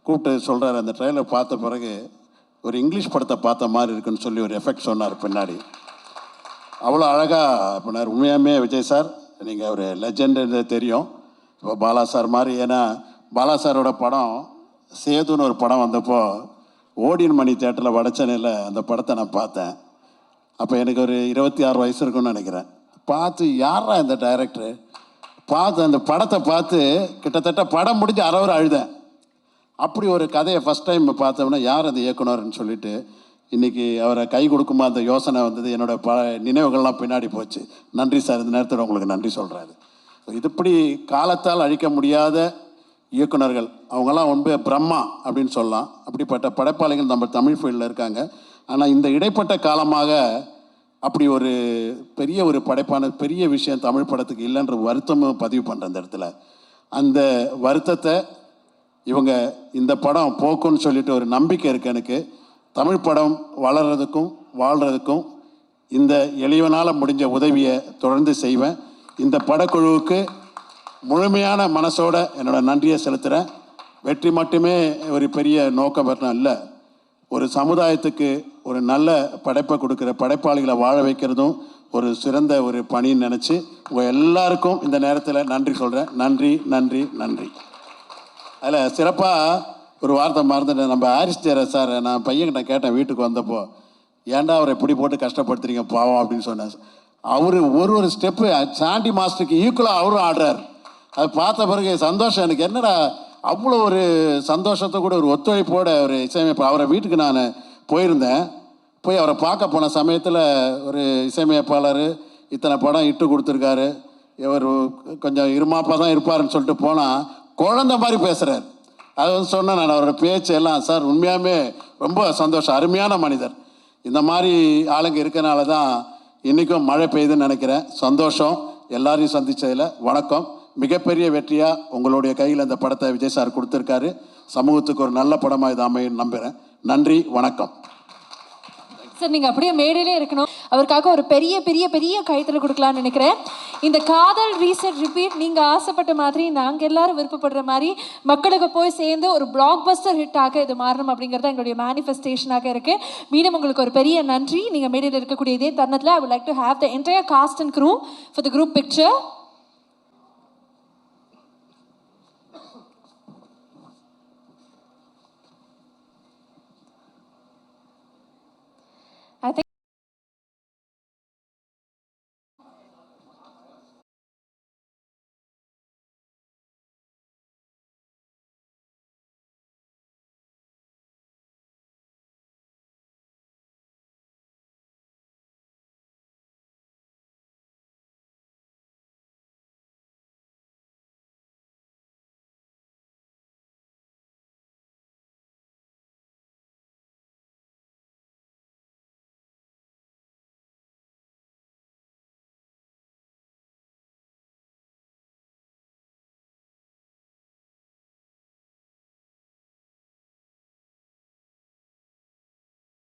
கூப்பிட்டு சொல்கிறார், அந்த ட்ரெயிலர் பார்த்த பிறகு ஒரு இங்கிலீஷ் படத்தை பார்த்த மாதிரி இருக்குன்னு சொல்லி ஒரு எஃபெக்ட் சொன்னார் பின்னாடி. அவ்வளோ அழகாக பண்ணார். உண்மையாமே விஜய் சார் நீங்கள் ஒரு லெஜெண்டு தெரியும். இப்போ பாலா சார் மாதிரி, ஏன்னா பாலா சாரோட படம் சேதுன்னு ஒரு படம் வந்தப்போ ஓடியன் மணி தேட்டரில் வடச்சென்னையில் அந்த படத்தை நான் பார்த்தேன். அப்போ எனக்கு ஒரு 26 வயசு இருக்குன்னு நினைக்கிறேன். பார்த்து யாரா இந்த டைரக்டரு, பார்த்து அந்த படத்தை பார்த்து கிட்டத்தட்ட படம் முடிஞ்சு அறவர் அழுதேன். அப்படி ஒரு கதையை ஃபஸ்ட் டைம் பார்த்தோம்னா யார் அந்த இயக்குனர்னு சொல்லிட்டு இன்றைக்கி அவரை கை கொடுக்குமா அந்த யோசனை வந்தது. என்னோடய நினைவுகள்லாம் பின்னாடி போச்சு. நன்றி சார், இந்த நேரத்தில் உங்களுக்கு நன்றி சொல்கிறாரு. இதுபடி காலத்தால் அழிக்க முடியாத இயக்குனர்கள் அவங்கெல்லாம் ரொம்ப பிரம்மா அப்படின்னு சொல்லலாம். அப்படிப்பட்ட படைப்பாளிகள் நம்ம தமிழ் ஃபீல்டில் இருக்காங்க. ஆனால் இந்த இடைப்பட்ட காலமாக அப்படி ஒரு பெரிய ஒரு படைப்பான பெரிய விஷயம் தமிழ் படத்துக்கு இல்லைன்ற வருத்தமும் பதிவு பண்ணுற அந்த இடத்துல. அந்த வருத்தத்தை இவங்க இந்த படம் போக்குன்னு சொல்லிட்டு ஒரு நம்பிக்கை இருக்குது எனக்கு. தமிழ் படம் வளர்கிறதுக்கும் வாழ்கிறதுக்கும் இந்த எளியவனால் முடிஞ்ச உதவியை தொடர்ந்து செய்வேன். இந்த படக்குழுவுக்கு முழுமையான மனசோட என்னோட நன்றியை செலுத்துகிறேன். வெற்றி மட்டுமே ஒரு பெரிய நோக்கம் இல்லை, ஒரு சமுதாயத்துக்கு ஒரு நல்ல படைப்பை கொடுக்குற படைப்பாளிகளை வாழ வைக்கிறதும் ஒரு சிறந்த ஒரு பணின்னு நினச்சி உங்கள் எல்லாருக்கும் இந்த நேரத்தில் நன்றி சொல்கிறேன். நன்றி நன்றி நன்றி. அதில் சிறப்பாக ஒரு வார்த்தை மறந்துட்டேன். நம்ம ஹாரிஸ் ஜெயராஜ் சார், நான் பையன்கிட்ட கேட்டேன் வீட்டுக்கு வந்தப்போ, ஏன்டா அவரை எப்படி போட்டு கஷ்டப்படுத்துறீங்க பாவம் அப்படின்னு சொன்னேன். அவர் ஒரு ஸ்டெப்பு சாண்டி மாஸ்டருக்கு ஈக்குவலாக அவரும் ஆடுறார். அது பார்த்த பிறகு சந்தோஷம் எனக்கு. என்னடா அவ்வளோ ஒரு சந்தோஷத்தை கூட ஒரு ஒத்துழைப்போட ஒரு இசையமைப்பு. அவரை வீட்டுக்கு நான் போயிருந்தேன். போய் அவரை பார்க்க போன சமயத்தில் ஒரு இசையமைப்பாளர் இத்தனை படம் இட்டு கொடுத்துருக்காரு, இவர் கொஞ்சம் இருமாப்பாக தான் இருப்பாருன்னு சொல்லிட்டு போனால் குழந்த மாதிரி பேசுகிறார். அது வந்து சொன்னேன் நான், அவரோட பேச்சு எல்லாம். சார் உண்மையாமே ரொம்ப சந்தோஷம், அருமையான மனிதர். இந்த மாதிரி ஆளுங்க இருக்கனால தான் இன்றைக்கும் மழை பெய்யுதுன்னு நினைக்கிறேன். சந்தோஷம் எல்லாரையும் சந்தித்ததில். வணக்கம். மிகப்பெரிய வெற்றியாக உங்களுடைய கையில் இந்த படத்தை விஜய் சார் கொடுத்துருக்காரு. சமூகத்துக்கு ஒரு நல்ல படமாக இது அமையும் நம்புகிறேன். நன்றி, வணக்கம். சார் நீங்கள் அப்படியே மேடையிலே இருக்கணும். அவருக்காக ஒரு பெரிய பெரிய பெரிய கைத்தல் கொடுக்கலான்னு நினைக்கிறேன். இந்த காதல் ரீசெட் ரிப்பீட் நீங்கள் ஆசைப்பட்ட மாதிரி, நாங்கள் எல்லாரும் விருப்பப்படுற மாதிரி மக்களுக்கு போய் சேர்ந்து ஒரு பிளாக் பஸ்டர் ஹிட்டாக இது மாறணும் அப்படிங்கிறது எங்களுடைய மேனிஃபெஸ்டேஷனாக இருக்குது. மீண்டும் உங்களுக்கு ஒரு பெரிய நன்றி. நீங்கள் மேடையில் இருக்கக்கூடிய இதே தருணத்தில் I would like to have the entire cast and crew for the group picture.